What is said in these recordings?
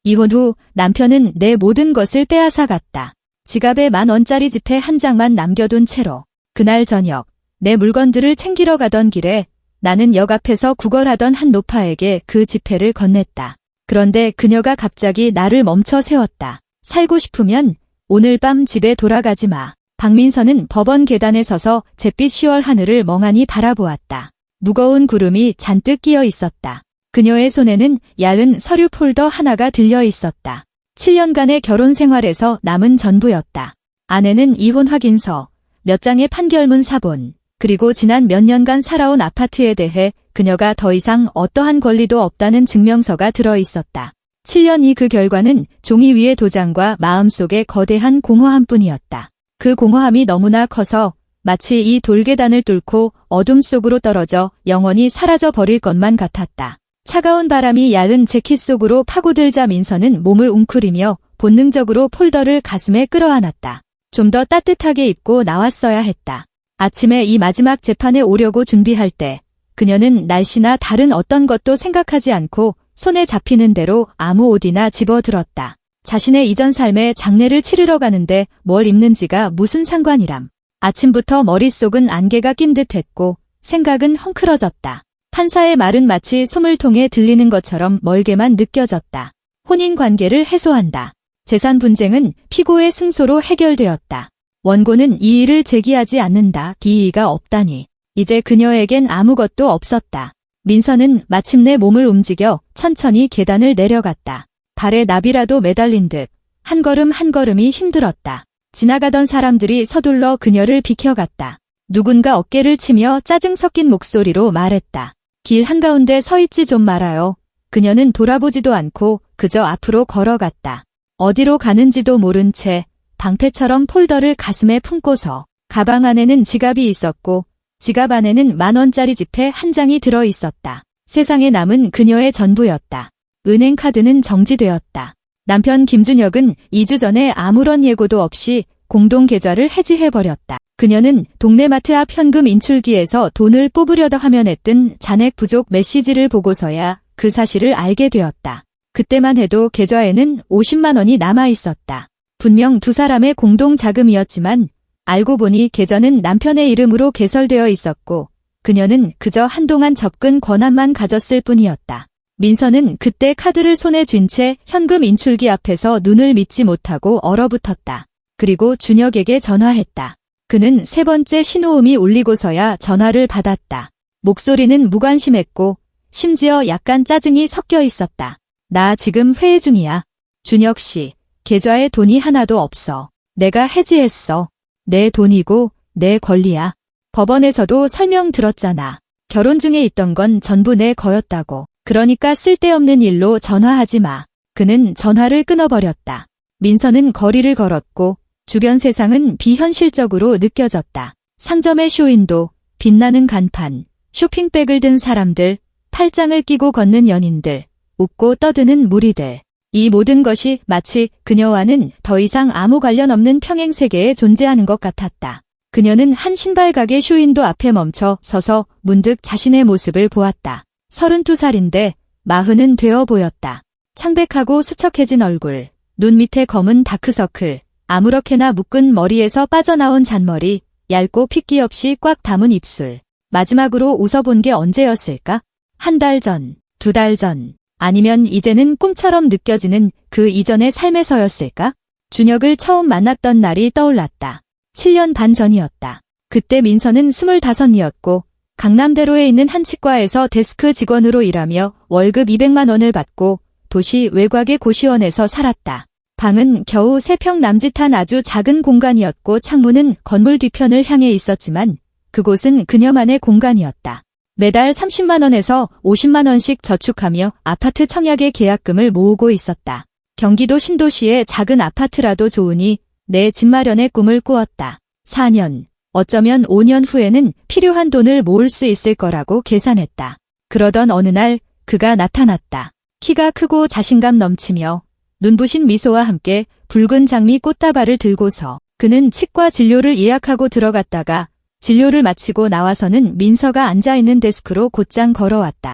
이혼 후 남편은 내 모든 것을 빼앗아 갔다. 지갑에 10,000원짜리 지폐 한 장만 남겨둔 채로. 그날 저녁 내 물건들을 챙기러 가던 길에 나는 역 앞에서 구걸하던 한 노파에게 그 지폐를 건넸다. 그런데 그녀가 갑자기 나를 멈춰 세웠다. 살고 싶으면 오늘 밤 집에 돌아가지 마. 박민선은 법원 계단에 서서 잿빛 10월 하늘을 멍하니 바라보았다. 무거운 구름이 잔뜩 끼어 있었다. 그녀의 손에는 얇은 서류 폴더 하나가 들려 있었다. 7년간의 결혼 생활에서 남은 전부였다. 안에는 이혼 확인서, 몇 장의 판결문 사본, 그리고 지난 몇 년간 살아온 아파트에 대해 그녀가 더 이상 어떠한 권리도 없다는 증명서가 들어 있었다. 7년이 그 결과는 종이 위의 도장과 마음속에 거대한 공허함뿐이었다. 그 공허함이 너무나 커서 마치 이 돌계단을 뚫고 어둠 속으로 떨어져 영원히 사라져 버릴 것만 같았다. 차가운 바람이 얇은 재킷 속으로 파고들자 민서는 몸을 웅크리며 본능적으로 폴더를 가슴에 끌어안았다. 좀 더 따뜻하게 입고 나왔어야 했다. 아침에 이 마지막 재판에 오려고 준비할 때 그녀는 날씨나 다른 어떤 것도 생각하지 않고 손에 잡히는 대로 아무 옷이나 집어들었다. 자신의 이전 삶의 장례를 치르러 가는데 뭘 입는지가 무슨 상관이람. 아침부터 머릿속은 안개가 낀 듯했고 생각은 헝클어졌다. 판사의 말은 마치 소물통에 들리는 것처럼 멀게만 느껴졌다. 혼인관계를 해소한다. 재산 분쟁은 피고의 승소로 해결되었다. 원고는 이의를 제기하지 않는다. 이의가 없다니. 이제 그녀에겐 아무것도 없었다. 민서는 마침내 몸을 움직여 천천히 계단을 내려갔다. 발에 나비라도 매달린 듯 한 걸음 한 걸음이 힘들었다. 지나가던 사람들이 서둘러 그녀를 비켜갔다. 누군가 어깨를 치며 짜증 섞인 목소리로 말했다. 길 한가운데 서 있지 좀 말아요. 그녀는 돌아보지도 않고 그저 앞으로 걸어갔다. 어디로 가는지도 모른 채 방패처럼 폴더를 가슴에 품고서 가방 안에는 지갑이 있었고 지갑 안에는 10,000원짜리 지폐 한 장이 들어 있었다. 세상에 남은 그녀의 전부였다. 은행 카드는 정지되었다. 남편 김준혁은 2주 전에 아무런 예고도 없이 공동계좌를 해지해버렸다. 그녀는 동네 마트 앞 현금 인출기에서 돈을 뽑으려다 화면에 뜬 잔액 부족 메시지를 보고서야 그 사실을 알게 되었다. 그때만 해도 계좌에는 50만 원이 남아 있었다. 분명 두 사람의 공동 자금이었지만 알고 보니 계좌는 남편의 이름으로 개설되어 있었고 그녀는 그저 한동안 접근 권한만 가졌을 뿐이었다. 민서는 그때 카드를 손에 쥔 채 현금 인출기 앞에서 눈을 믿지 못하고 얼어붙었다. 그리고 준혁에게 전화했다. 그는 세 번째 신호음이 울리고서야 전화를 받았다. 목소리는 무관심했고 심지어 약간 짜증이 섞여 있었다. 나 지금 회의 중이야. 준혁 씨, 계좌에 돈이 하나도 없어. 내가 해지했어. 내 돈이고 내 권리야. 법원에서도 설명 들었잖아. 결혼 중에 있던 건 전부 내 거였다고. 그러니까 쓸데없는 일로 전화하지 마. 그는 전화를 끊어버렸다. 민서는 거리를 걸었고 주변 세상은 비현실적으로 느껴졌다. 상점의 쇼윈도, 빛나는 간판, 쇼핑백을 든 사람들, 팔짱을 끼고 걷는 연인들, 웃고 떠드는 무리들. 이 모든 것이 마치 그녀와는 더 이상 아무 관련 없는 평행 세계에 존재하는 것 같았다. 그녀는 한 신발 가게 쇼윈도 앞에 멈춰 서서 문득 자신의 모습을 보았다. 32살인데 40은 되어 보였다. 창백하고 수척해진 얼굴, 눈 밑에 검은 다크서클, 아무렇게나 묶은 머리에서 빠져나온 잔머리, 얇고 핏기 없이 꽉 담은 입술. 마지막으로 웃어본 게 언제였을까? 한 달 전, 2달 전, 아니면 이제는 꿈처럼 느껴지는 그 이전의 삶에서였을까? 준혁을 처음 만났던 날이 떠올랐다. 7년 반 전이었다. 그때 민서는 25이었고 강남대로에 있는 한 치과에서 데스크 직원으로 일하며 월급 200만 원을 받고 도시 외곽의 고시원에서 살았다. 방은 겨우 3평 남짓한 아주 작은 공간이었고 창문은 건물 뒤편을 향해 있었지만 그곳은 그녀만의 공간이었다. 매달 30만 원에서 50만 원씩 저축하며 아파트 청약의 계약금을 모으고 있었다. 경기도 신도시의 작은 아파트라도 좋으니 내 집 마련의 꿈을 꾸었다. 4년, 어쩌면 5년 후에는 필요한 돈을 모을 수 있을 거라고 계산했다. 그러던 어느 날 그가 나타났다. 키가 크고 자신감 넘치며 눈부신 미소와 함께 붉은 장미 꽃다발을 들고서 그는 치과 진료를 예약하고 들어갔다가 진료를 마치고 나와서는 민서가 앉아있는 데스크로 곧장 걸어왔다.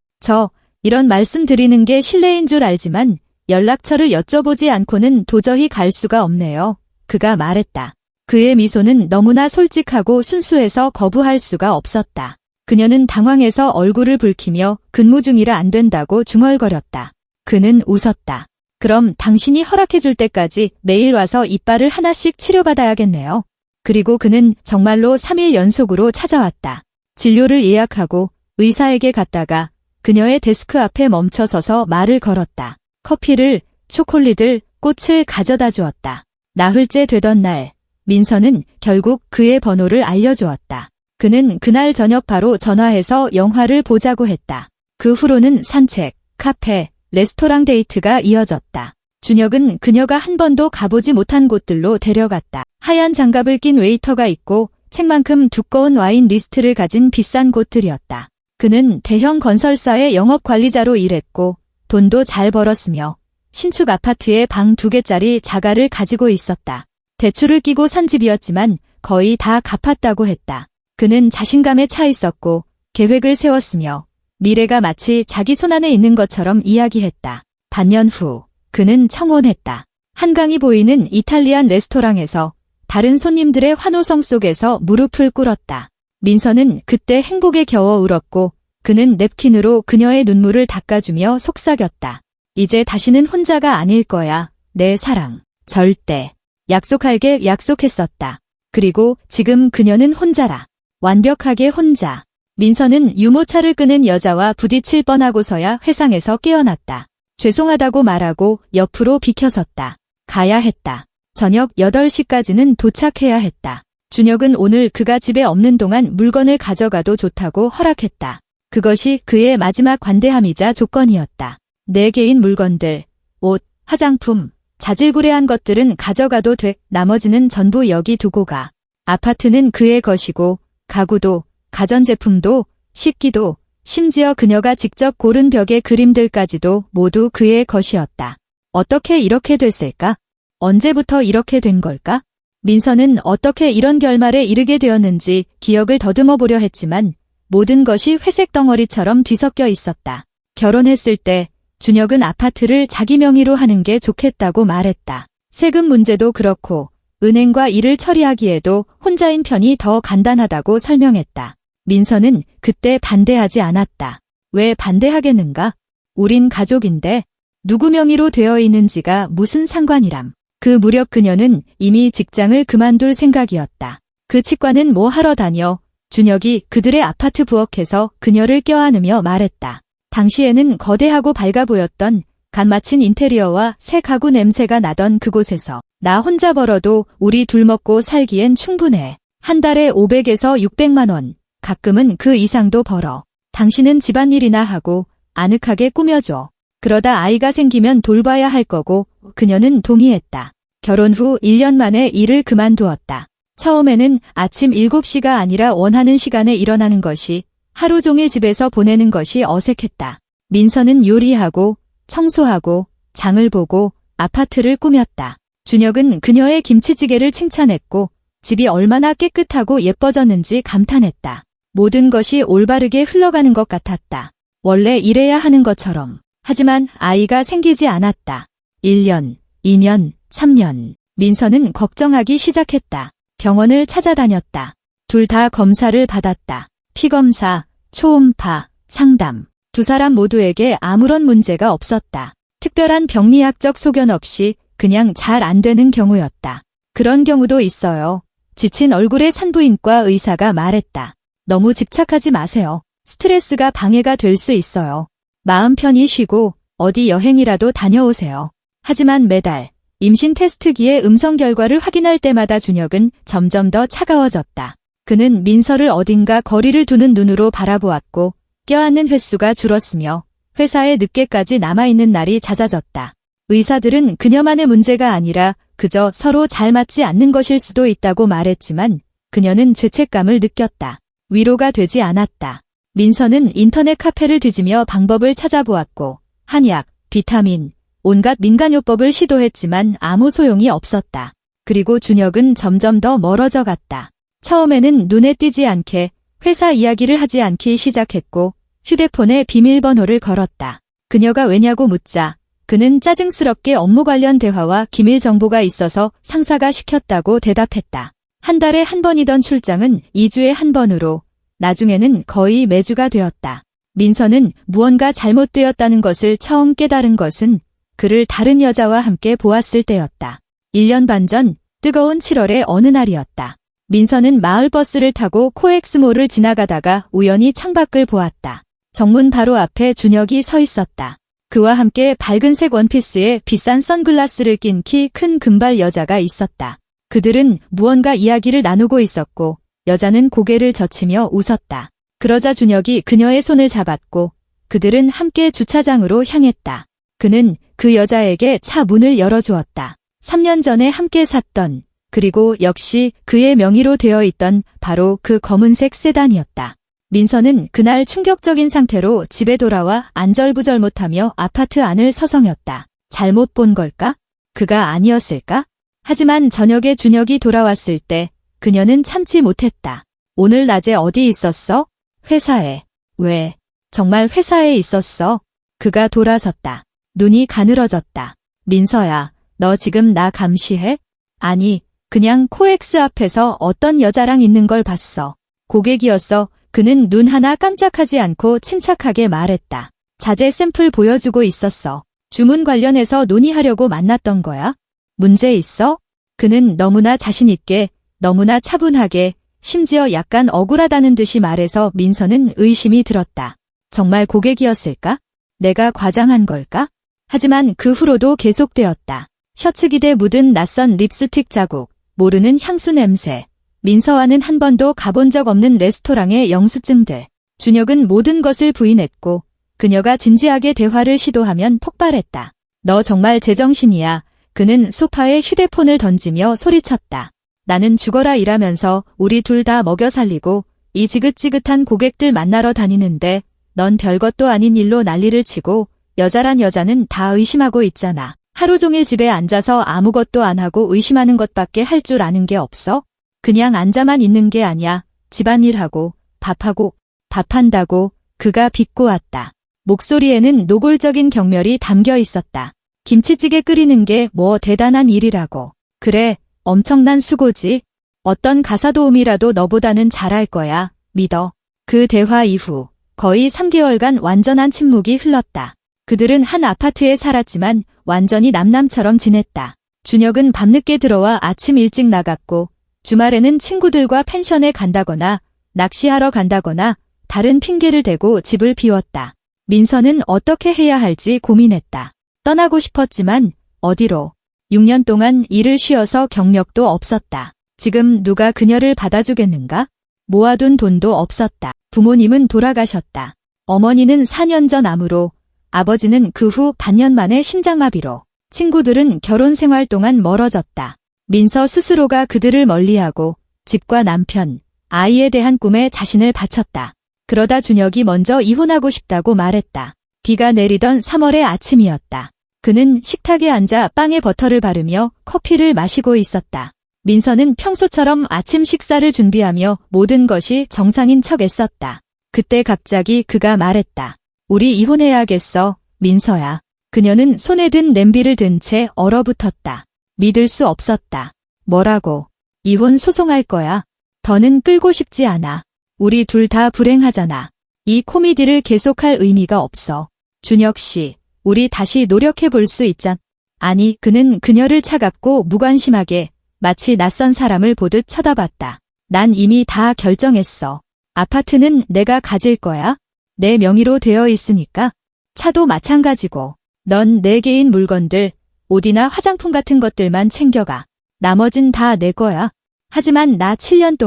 이런 말씀 드리는 게 실례인 줄 알지만 연락처를 여쭤보지 않고는 도저히 갈 수가 없네요. 그가 말했다. 그의 미소는 너무나 솔직하고 순수해서 거부할 수가 없었다. 그녀는 당황해서 얼굴을 붉히며 근무 중이라 안 된다고 중얼거렸다. 그는 웃었다. 그럼 당신이 허락해줄 때까지 매일 와서 이빨을 하나씩 치료받아야겠네요. 그리고 그는 정말로 3일 연속으로 찾아왔다. 진료를 예약하고 의사에게 갔다가 그녀의 데스크 앞에 멈춰서서 말을 걸었다. 커피를, 초콜릿을, 꽃을 가져다 주었다. 나흘째 되던 날, 민서는 결국 그의 번호를 알려주었다. 그는 그날 저녁 바로 전화해서 영화를 보자고 했다. 그 후로는 산책, 카페, 레스토랑 데이트가 이어졌다. 준혁은 그녀가 한 번도 가보지 못한 곳들로 데려갔다. 하얀 장갑을 낀 웨이터가 있고 책만큼 두꺼운 와인 리스트를 가진 비싼 곳들이었다. 그는 대형 건설사의 영업관리자로 일했고 돈도 잘 벌었으며 신축 아파트에 방 2개짜리 자가를 가지고 있었다. 대출을 끼고 산 집이었지만 거의 다 갚았다고 했다. 그는 자신감에 차 있었고 계획을 세웠으며 미래가 마치 자기 손안에 있는 것처럼 이야기했다. 반년 후 그는 청혼했다. 한강이 보이는 이탈리안 레스토랑에서 다른 손님들의 환호성 속에서 무릎을 꿇었다. 민서는 그때 행복에 겨워 울었고 그는 냅킨으로 그녀의 눈물을 닦아주며 속삭였다. 이제 다시는 혼자가 아닐 거야, 내 사랑. 절대. 약속할게 약속했었다. 그리고 지금 그녀는 혼자라. 완벽하게 혼자. 민서는 유모차를 끄는 여자와 부딪힐 뻔하고서야 회상에서 깨어났다. 죄송하다고 말하고 옆으로 비켜섰다. 가야 했다. 저녁 8시까지는 도착해야 했다. 준혁은 오늘 그가 집에 없는 동안 물건을 가져가도 좋다고 허락했다. 그것이 그의 마지막 관대함이자 조건이었다. 내 개인 물건들, 옷, 화장품, 자질구레한 것들은 가져가도 돼. 나머지는 전부 여기 두고 가. 아파트는 그의 것이고 가구도, 가전제품도, 식기도, 심지어 그녀가 직접 고른 벽의 그림들까지도 모두 그의 것이었다. 어떻게 이렇게 됐을까? 언제부터 이렇게 된 걸까? 민서는 어떻게 이런 결말에 이르게 되었는지 기억을 더듬어 보려 했지만 모든 것이 회색 덩어리처럼 뒤섞여 있었다. 결혼했을 때 준혁은 아파트를 자기 명의로 하는 게 좋겠다고 말했다. 세금 문제도 그렇고 은행과 일을 처리하기에도 혼자인 편이 더 간단하다고 설명했다. 민서는 그때 반대하지 않았다. 왜 반대하겠는가? 우린 가족인데 누구 명의로 되어 있는지가 무슨 상관이람. 그 무렵 그녀는 이미 직장을 그만둘 생각이었다. 그 치과는 뭐 하러 다녀? 준혁이 그들의 아파트 부엌에서 그녀를 껴안으며 말했다. 당시에는 거대하고 밝아 보였던 간 맞힌 인테리어와 새 가구 냄새가 나던 그곳에서 나 혼자 벌어도 우리 둘 먹고 살기엔 충분해. 한 달에 500에서 600만 원, 가끔은 그 이상도 벌어. 당신은 집안일이나 하고 아늑하게 꾸며줘. 그러다 아이가 생기면 돌봐야 할 거고 그녀는 동의했다. 결혼 후 1년 만에 일을 그만두었다. 처음에는 아침 7시가 아니라 원하는 시간에 일어나는 것이 하루 종일 집에서 보내는 것이 어색했다. 민서는 요리하고 청소하고 장을 보고 아파트를 꾸몄다. 준혁은 그녀의 김치찌개를 칭찬했고 집이 얼마나 깨끗하고 예뻐졌는지 감탄했다. 모든 것이 올바르게 흘러가는 것 같았다. 원래 이래야 하는 것처럼. 하지만 아이가 생기지 않았다. 1년, 2년, 3년. 민서는 걱정하기 시작했다. 병원을 찾아다녔다. 둘 다 검사를 받았다. 피검사, 초음파, 상담. 두 사람 모두에게 아무런 문제가 없었다. 특별한 병리학적 소견 없이 그냥 잘 안 되는 경우였다. 그런 경우도 있어요. 지친 얼굴의 산부인과 의사가 말했다. 너무 집착하지 마세요. 스트레스가 방해가 될 수 있어요. 마음 편히 쉬고 어디 여행이라도 다녀오세요. 하지만 매달 임신 테스트기의 음성 결과를 확인할 때마다 준혁은 점점 더 차가워졌다. 그는 민서를 어딘가 거리를 두는 눈으로 바라보았고 껴안는 횟수가 줄었으며 회사에 늦게까지 남아있는 날이 잦아졌다. 의사들은 그녀만의 문제가 아니라 그저 서로 잘 맞지 않는 것일 수도 있다고 말했지만 그녀는 죄책감을 느꼈다. 위로가 되지 않았다. 민서는 인터넷 카페를 뒤지며 방법을 찾아보았고 한약, 비타민, 온갖 민간요법을 시도했지만 아무 소용이 없었다. 그리고 준혁은 점점 더 멀어져 갔다. 처음에는 눈에 띄지 않게 회사 이야기를 하지 않기 시작했고 휴대폰에 비밀번호를 걸었다. 그녀가 왜냐고 묻자 그는 짜증스럽게 업무 관련 대화와 기밀 정보가 있어서 상사가 시켰다고 대답했다. 한 달에 한 번이던 출장은 2주에 한 번으로 나중에는 거의 매주가 되었다. 민서는 무언가 잘못되었다는 것을 처음 깨달은 것은 그를 다른 여자와 함께 보았을 때였다. 1년 반 전 뜨거운 7월의 어느 날이었다. 민서는 마을버스를 타고 코엑스몰을 지나가다가 우연히 창밖을 보았다. 정문 바로 앞에 준혁이 서 있었다. 그와 함께 밝은색 원피스에 비싼 선글라스를 낀 키 큰 금발 여자가 있었다. 그들은 무언가 이야기를 나누고 있었고 여자는 고개를 젖히며 웃었다. 그러자 준혁이 그녀의 손을 잡았고 그들은 함께 주차장으로 향했다. 그는 그 여자에게 차 문을 열어주었다. 3년 전에 함께 샀던 그리고 역시 그의 명의로 되어 있던 바로 그 검은색 세단이었다. 민서는 그날 충격적인 상태로 집에 돌아와 안절부절 못하며 아파트 안을 서성였다. 잘못 본 걸까? 그가 아니었을까? 하지만 저녁에 준혁이 돌아왔을 때 그녀는 참지 못했다. 오늘 낮에 어디 있었어? 회사에. 왜? 정말 회사에 있었어? 그가 돌아섰다. 눈이 가늘어졌다. 민서야, 너 지금 나 감시해? 아니, 그냥 코엑스 앞에서 어떤 여자랑 있는 걸 봤어. 고객이었어. 그는 눈 하나 깜짝하지 않고 침착하게 말했다. 자재 샘플 보여주고 있었어. 주문 관련해서 논의하려고 만났던 거야? 문제 있어? 그는 너무나 자신 있게, 너무나 차분하게, 심지어 약간 억울하다는 듯이 말해서 민서는 의심이 들었다. 정말 고객이었을까? 내가 과장한 걸까? 하지만 그 후로도 계속되었다. 셔츠 기대 묻은 낯선 립스틱 자국, 모르는 향수 냄새. 민서와는 한 번도 가본 적 없는 레스토랑의 영수증들. 준혁은 모든 것을 부인했고 그녀가 진지하게 대화를 시도하면 폭발했다. 너 정말 제정신이야. 그는 소파에 휴대폰을 던지며 소리쳤다. 나는 죽어라 일하면서 우리 둘 다 먹여 살리고 이 지긋지긋한 고객들 만나러 다니는데 넌 별것도 아닌 일로 난리를 치고 여자란 여자는 다 의심하고 있잖아. 하루 종일 집에 앉아서 아무것도 안 하고 의심하는 것밖에 할 줄 아는 게 없어? 그냥 앉아만 있는 게 아니야. 집안일하고 밥하고 밥한다고. 그가 비꼬았다. 목소리에는 노골적인 경멸이 담겨 있었다. 김치찌개 끓이는 게 뭐 대단한 일이라고. 그래, 엄청난 수고지. 어떤 가사 도우미라도 너보다는 잘할 거야. 믿어. 그 대화 이후 거의 3개월간 완전한 침묵이 흘렀다. 그들은 한 아파트에 살았지만 완전히 남남처럼 지냈다. 준혁은 밤늦게 들어와 아침 일찍 나갔고 주말에는 친구들과 펜션에 간다거나 낚시하러 간다거나 다른 핑계를 대고 집을 비웠다. 민서는 어떻게 해야 할지 고민했다. 떠나고 싶었지만 어디로? 6년 동안 일을 쉬어서 경력도 없었다. 지금 누가 그녀를 받아주겠는가? 모아둔 돈도 없었다. 부모님은 돌아가셨다. 어머니는 4년 전 암으로, 아버지는 그 후 반년 만에 심장마비로, 친구들은 결혼 생활 동안 멀어졌다. 민서 스스로가 그들을 멀리하고 집과 남편, 아이에 대한 꿈에 자신을 바쳤다. 그러다 준혁이 먼저 이혼하고 싶다고 말했다. 비가 내리던 3월의 아침이었다. 그는 식탁에 앉아 빵에 버터를 바르며 커피를 마시고 있었다. 민서는 평소처럼 아침 식사를 준비하며 모든 것이 정상인 척 애썼다. 그때 갑자기 그가 말했다. 우리 이혼해야겠어, 민서야. 그녀는 손에 든 냄비를 든 채 얼어붙었다. 믿을 수 없었다. 뭐라고? 이혼 소송할 거야. 더는 끌고 싶지 않아. 우리 둘 다 불행하잖아. 이 코미디를 계속할 의미가 없어. 준혁 씨, 우리 다시 노력해 볼 수 있잖. 아니, 그는 그녀를 차갑고 무관심하게 마치 낯선 사람을 보듯 쳐다봤다. 난 이미 다 결정했어. 아파트는 내가 가질 거야. 내 명의로 되어 있으니까. 차도 마찬가지고. 넌 내 개인 물건들, 옷이나 화장품 같은 것들만 챙겨가. 나머진 다 내 거야. 하지만 나 7년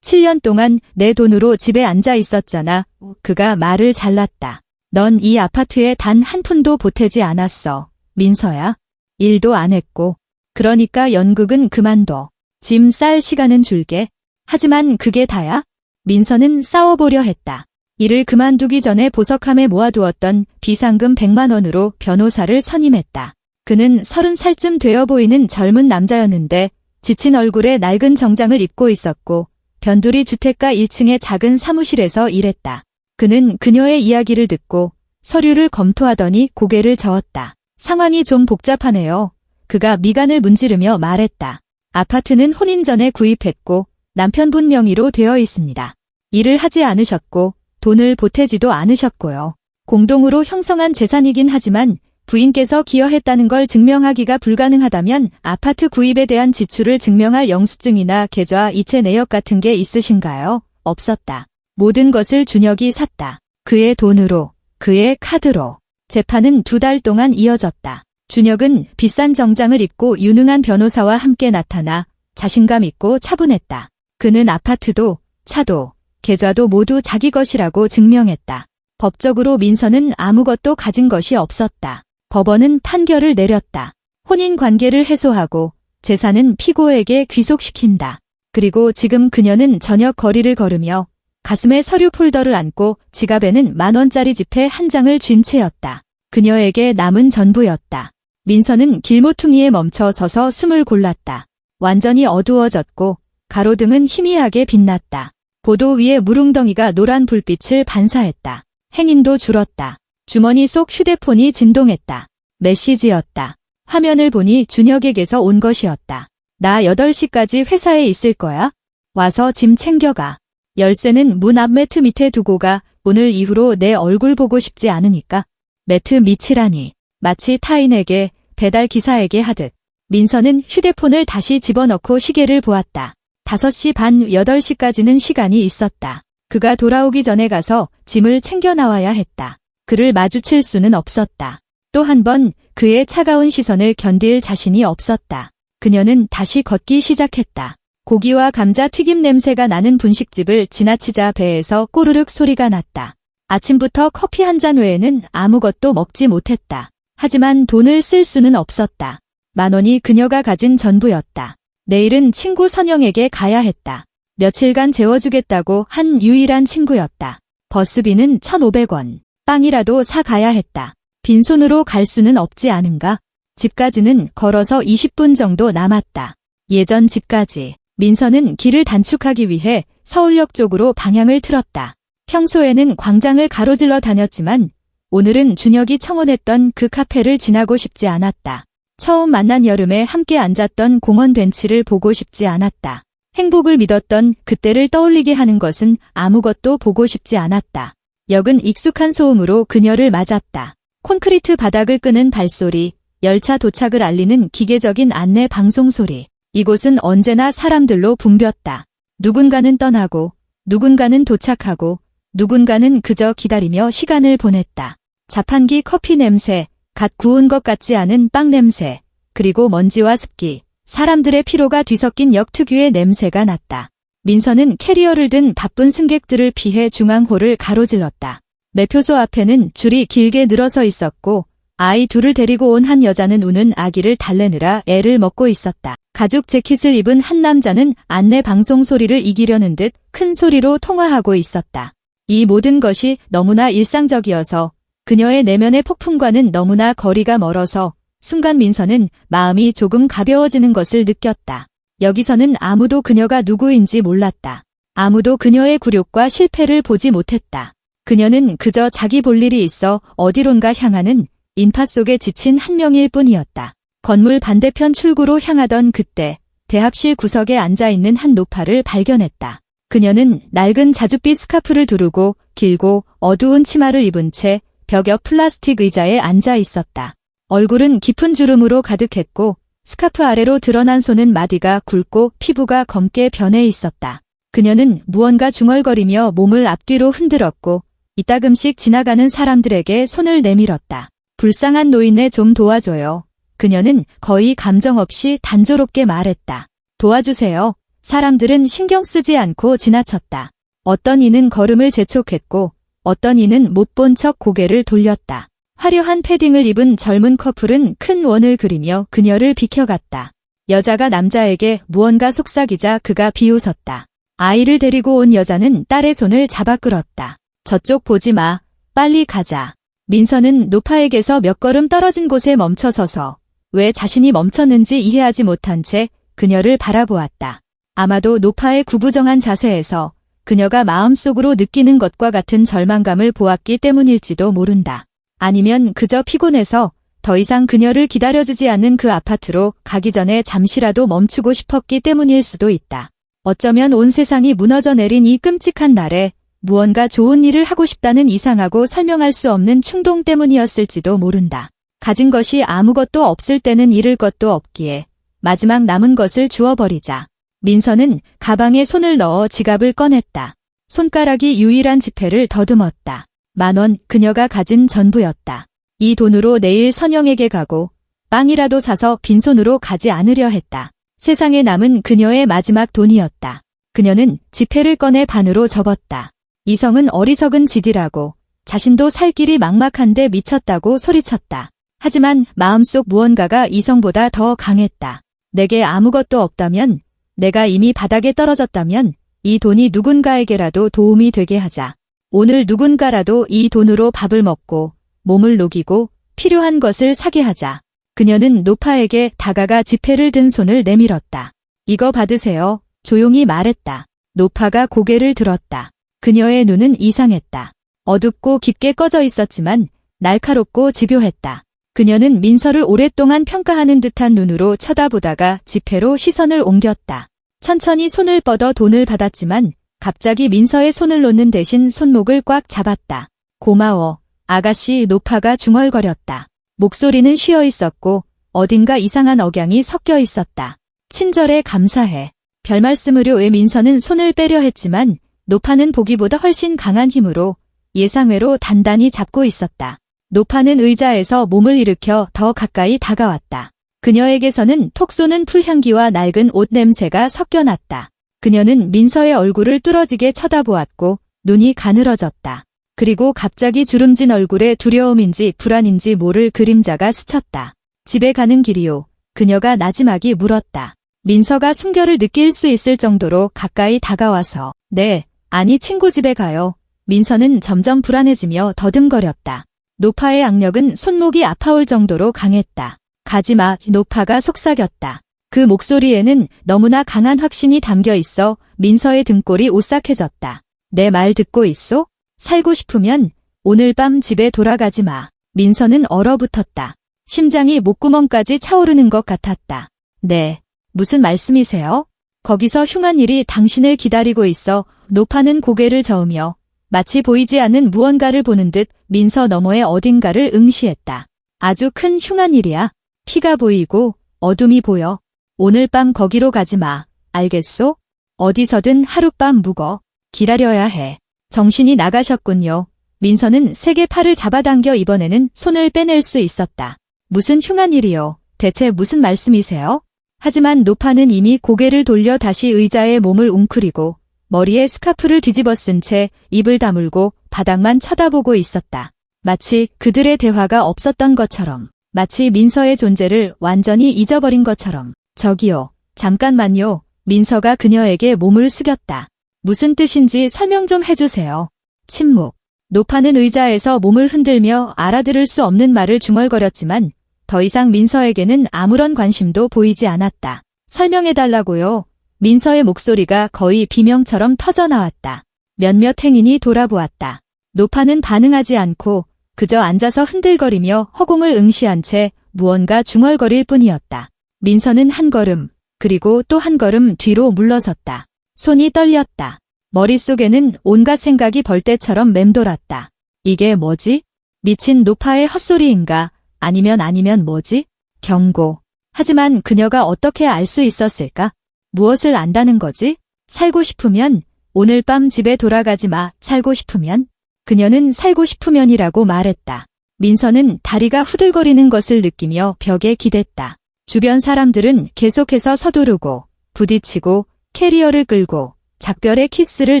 동안 내 돈으로 집에 앉아 있었잖아. 그가 말을 잘랐다. 넌 이 아파트에 단 한 푼도 보태지 않았어. 민서야. 일도 안 했고. 그러니까 연극은 그만둬. 짐 쌀 시간은 줄게. 하지만 그게 다야? 민서는 싸워보려 했다. 일을 그만두기 전에 보석함에 모아두었던 비상금 100만 원으로 변호사를 선임했다. 그는 30살쯤 되어 보이는 젊은 남자였는데 지친 얼굴에 낡은 정장을 입고 있었고 변두리 주택가 1층의 작은 사무실에서 일했다. 그는 그녀의 이야기를 듣고 서류를 검토하더니 고개를 저었다. 상황이 좀 복잡하네요. 그가 미간을 문지르며 말했다. 아파트는 혼인 전에 구입했고 남편분 명의로 되어 있습니다. 일을 하지 않으셨고 돈을 보태지도 않으셨고요. 공동으로 형성한 재산이긴 하지만 부인께서 기여했다는 걸 증명하기가 불가능하다면 아파트 구입에 대한 지출을 증명할 영수증이나 계좌 이체 내역 같은 게 있으신가요? 없었다. 모든 것을 준혁이 샀다. 그의 돈으로, 그의 카드로. 재판은 2달 동안 이어졌다. 준혁은 비싼 정장을 입고 유능한 변호사와 함께 나타나 자신감 있고 차분했다. 그는 아파트도, 차도, 계좌도 모두 자기 것이라고 증명했다. 법적으로 민서는 아무것도 가진 것이 없었다. 법원은 판결을 내렸다. 혼인 관계를 해소하고 재산은 피고에게 귀속시킨다. 그리고 지금 그녀는 저녁 거리를 걸으며 가슴에 서류 폴더를 안고 지갑에는 10,000원짜리 지폐 한 장을 쥔 채였다. 그녀에게 남은 전부였다. 민서는 길모퉁이에 멈춰 서서 숨을 골랐다. 완전히 어두워졌고 가로등은 희미하게 빛났다. 보도 위에 물웅덩이가 노란 불빛을 반사했다. 행인도 줄었다. 주머니 속 휴대폰이 진동했다. 메시지였다. 화면을 보니 준혁에게서 온 것이었다. 나 8시까지 회사에 있을 거야. 와서 짐 챙겨가. 열쇠는 문 앞 매트 밑에 두고 가. 오늘 이후로 내 얼굴 보고 싶지 않으니까. 매트 밑이라니. 마치 타인에게, 배달 기사에게 하듯. 민서는 휴대폰을 다시 집어넣고 시계를 보았다. 5시 반, 8시까지는 시간이 있었다. 그가 돌아오기 전에 가서 짐을 챙겨 나와야 했다. 그를 마주칠 수는 없었다. 또 한 번 그의 차가운 시선을 견딜 자신이 없었다. 그녀는 다시 걷기 시작했다. 고기와 감자 튀김 냄새가 나는 분식집을 지나치자 배에서 꼬르륵 소리가 났다. 아침부터 커피 한 잔 외에는 아무것도 먹지 못했다. 하지만 돈을 쓸 수는 없었다. 10,000원이 그녀가 가진 전부였다. 내일은 친구 선영에게 가야 했다. 며칠간 재워주겠다고 한 유일한 친구였다. 버스비는 1,500원. 빵이라도 사 가야 했다. 빈손으로 갈 수는 없지 않은가? 집까지는 걸어서 20분 정도 남았다. 예전 집까지. 민서는 길을 단축하기 위해 서울역 쪽으로 방향을 틀었다. 평소에는 광장을 가로질러 다녔지만 오늘은 준혁이 청혼했던 그 카페를 지나고 싶지 않았다. 처음 만난 여름에 함께 앉았던 공원 벤치를 보고 싶지 않았다. 행복을 믿었던 그때를 떠올리게 하는 것은 아무것도 보고 싶지 않았다. 역은 익숙한 소음으로 그녀를 맞았다. 콘크리트 바닥을 끄는 발소리, 열차 도착을 알리는 기계적인 안내 방송 소리. 이곳은 언제나 사람들로 붐볐다. 누군가는 떠나고, 누군가는 도착하고, 누군가는 그저 기다리며 시간을 보냈다. 자판기 커피 냄새, 갓 구운 것 같지 않은 빵 냄새, 그리고 먼지와 습기, 사람들의 피로가 뒤섞인 역 특유의 냄새가 났다. 민서는 캐리어를 든 바쁜 승객들을 피해 중앙홀을 가로질렀다. 매표소 앞에는 줄이 길게 늘어서 있었고 아이 둘을 데리고 온 한 여자는 우는 아기를 달래느라 애를 먹고 있었다. 가죽 재킷을 입은 한 남자는 안내 방송 소리를 이기려는 듯 큰 소리로 통화하고 있었다. 이 모든 것이 너무나 일상적이어서 그녀의 내면의 폭풍과는 너무나 거리가 멀어서 순간 민서는 마음이 조금 가벼워지는 것을 느꼈다. 여기서는 아무도 그녀가 누구인지 몰랐다. 아무도 그녀의 굴욕과 실패를 보지 못했다. 그녀는 그저 자기 볼 일이 있어 어디론가 향하는 인파 속에 지친 한 명일 뿐이었다. 건물 반대편 출구로 향하던 그때 대합실 구석에 앉아있는 한 노파를 발견했다. 그녀는 낡은 자줏빛 스카프를 두르고 길고 어두운 치마를 입은 채 벽 옆 플라스틱 의자에 앉아 있었다. 얼굴은 깊은 주름으로 가득했고 스카프 아래로 드러난 손은 마디가 굵고 피부가 검게 변해 있었다. 그녀는 무언가 중얼거리며 몸을 앞뒤로 흔들었고 이따금씩 지나가는 사람들에게 손을 내밀었다. 불쌍한 노인네 좀 도와줘요. 그녀는 거의 감정 없이 단조롭게 말했다. 도와주세요. 사람들은 신경 쓰지 않고 지나쳤다. 어떤 이는 걸음을 재촉했고 어떤 이는 못 본 척 고개를 돌렸다. 화려한 패딩을 입은 젊은 커플은 큰 원을 그리며 그녀를 비켜갔다. 여자가 남자에게 무언가 속삭이자 그가 비웃었다. 아이를 데리고 온 여자는 딸의 손을 잡아 끌었다. 저쪽 보지 마. 빨리 가자. 민서는 노파에게서 몇 걸음 떨어진 곳에 멈춰서서 왜 자신이 멈췄는지 이해하지 못한 채 그녀를 바라보았다. 아마도 노파의 구부정한 자세에서 그녀가 마음속으로 느끼는 것과 같은 절망감을 보았기 때문일지도 모른다. 아니면 그저 피곤해서 더 이상 그녀를 기다려주지 않는 그 아파트로 가기 전에 잠시라도 멈추고 싶었기 때문일 수도 있다. 어쩌면 온 세상이 무너져 내린 이 끔찍한 날에 무언가 좋은 일을 하고 싶다는 이상하고 설명할 수 없는 충동 때문이었을지도 모른다. 가진 것이 아무것도 없을 때는 잃을 것도 없기에 마지막 남은 것을 주워버리자. 민서는 가방에 손을 넣어 지갑을 꺼냈다. 손가락이 유일한 지폐를 더듬었다. 10,000원, 그녀가 가진 전부였다. 이 돈으로 내일 선영에게 가고 빵이라도 사서 빈손으로 가지 않으려 했다. 세상에 남은 그녀의 마지막 돈이었다. 그녀는 지폐를 꺼내 반으로 접었다. 이성은 어리석은 짓이라고, 자신도 살 길이 막막한데 미쳤다고 소리쳤다. 하지만 마음속 무언가가 이성보다 더 강했다. 내게 아무것도 없다면, 내가 이미 바닥에 떨어졌다면 이 돈이 누군가에게라도 도움이 되게 하자. 오늘 누군가라도 이 돈으로 밥을 먹고 몸을 녹이고 필요한 것을 사게 하자. 그녀는 노파에게 다가가 지폐를 든 손을 내밀었다. 이거 받으세요. 조용히 말했다. 노파가 고개를 들었다. 그녀의 눈은 이상했다. 어둡고 깊게 꺼져 있었지만 날카롭고 집요했다. 그녀는 민서를 오랫동안 평가하는 듯한 눈으로 쳐다보다가 지폐로 시선을 옮겼다. 천천히 손을 뻗어 돈을 받았지만 갑자기 민서의 손을 놓는 대신 손목을 꽉 잡았다. 고마워. 아가씨. 노파가 중얼거렸다. 목소리는 쉬어 있었고 어딘가 이상한 억양이 섞여 있었다. 친절해. 감사해. 별말씀으로의 민서는 손을 빼려 했지만 노파는 보기보다 훨씬 강한 힘으로 예상외로 단단히 잡고 있었다. 노파는 의자에서 몸을 일으켜 더 가까이 다가왔다. 그녀에게서는 톡 쏘는 풀향기와 낡은 옷 냄새가 섞여났다. 그녀는 민서의 얼굴을 뚫어지게 쳐다보았고 눈이 가늘어졌다. 그리고 갑자기 주름진 얼굴에 두려움인지 불안인지 모를 그림자가 스쳤다. 집에 가는 길이요. 그녀가 나지막이 물었다. 민서가 숨결을 느낄 수 있을 정도로 가까이 다가와서 네, 아니 친구 집에 가요. 민서는 점점 불안해지며 더듬거렸다. 노파의 악력은 손목이 아파올 정도로 강했다. 가지마. 노파가 속삭였다. 그 목소리에는 너무나 강한 확신이 담겨 있어 민서의 등골이 오싹해졌다. 내 말 듣고 있소? 살고 싶으면 오늘 밤 집에 돌아가지 마. 민서는 얼어붙었다. 심장이 목구멍까지 차오르는 것 같았다. 네, 무슨 말씀이세요? 거기서 흉한 일이 당신을 기다리고 있어. 노파는 고개를 저으며 마치 보이지 않는 무언가를 보는 듯 민서 너머의 어딘가를 응시했다. 아주 큰 흉한 일이야. 피가 보이고 어둠이 보여. 오늘 밤 거기로 가지 마. 알겠소? 어디서든 하룻밤 묵어. 기다려야 해. 정신이 나가셨군요. 민서는 세게 팔을 잡아당겨 이번에는 손을 빼낼 수 있었다. 무슨 흉한 일이요? 대체 무슨 말씀이세요? 하지만 노파는 이미 고개를 돌려 다시 의자에 몸을 웅크리고 머리에 스카프를 뒤집어 쓴 채 입을 다물고 바닥만 쳐다보고 있었다. 마치 그들의 대화가 없었던 것처럼, 마치 민서의 존재를 완전히 잊어버린 것처럼. 저기요, 잠깐만요. 민서가 그녀에게 몸을 숙였다. 무슨 뜻인지 설명 좀 해주세요. 침묵. 노파는 의자에서 몸을 흔들며 알아들을 수 없는 말을 중얼거렸지만 더 이상 민서에게는 아무런 관심도 보이지 않았다. 설명해달라고요. 민서의 목소리가 거의 비명처럼 터져나왔다. 몇몇 행인이 돌아보았다. 노파는 반응하지 않고 그저 앉아서 흔들거리며 허공을 응시한 채 무언가 중얼거릴 뿐이었다. 민서는 한 걸음, 그리고 또 한 걸음 뒤로 물러섰다. 손이 떨렸다. 머릿속에는 온갖 생각이 벌떼처럼 맴돌았다. 이게 뭐지? 미친 노파의 헛소리인가? 아니면 뭐지? 경고. 하지만 그녀가 어떻게 알 수 있었을까? 무엇을 안다는 거지? 살고 싶으면 오늘 밤 집에 돌아가지 마. 살고 싶으면? 그녀는 살고 싶으면이라고 말했다. 민서는 다리가 후들거리는 것을 느끼며 벽에 기댔다. 주변 사람들은 계속해서 서두르고 부딪히고 캐리어를 끌고 작별의 키스를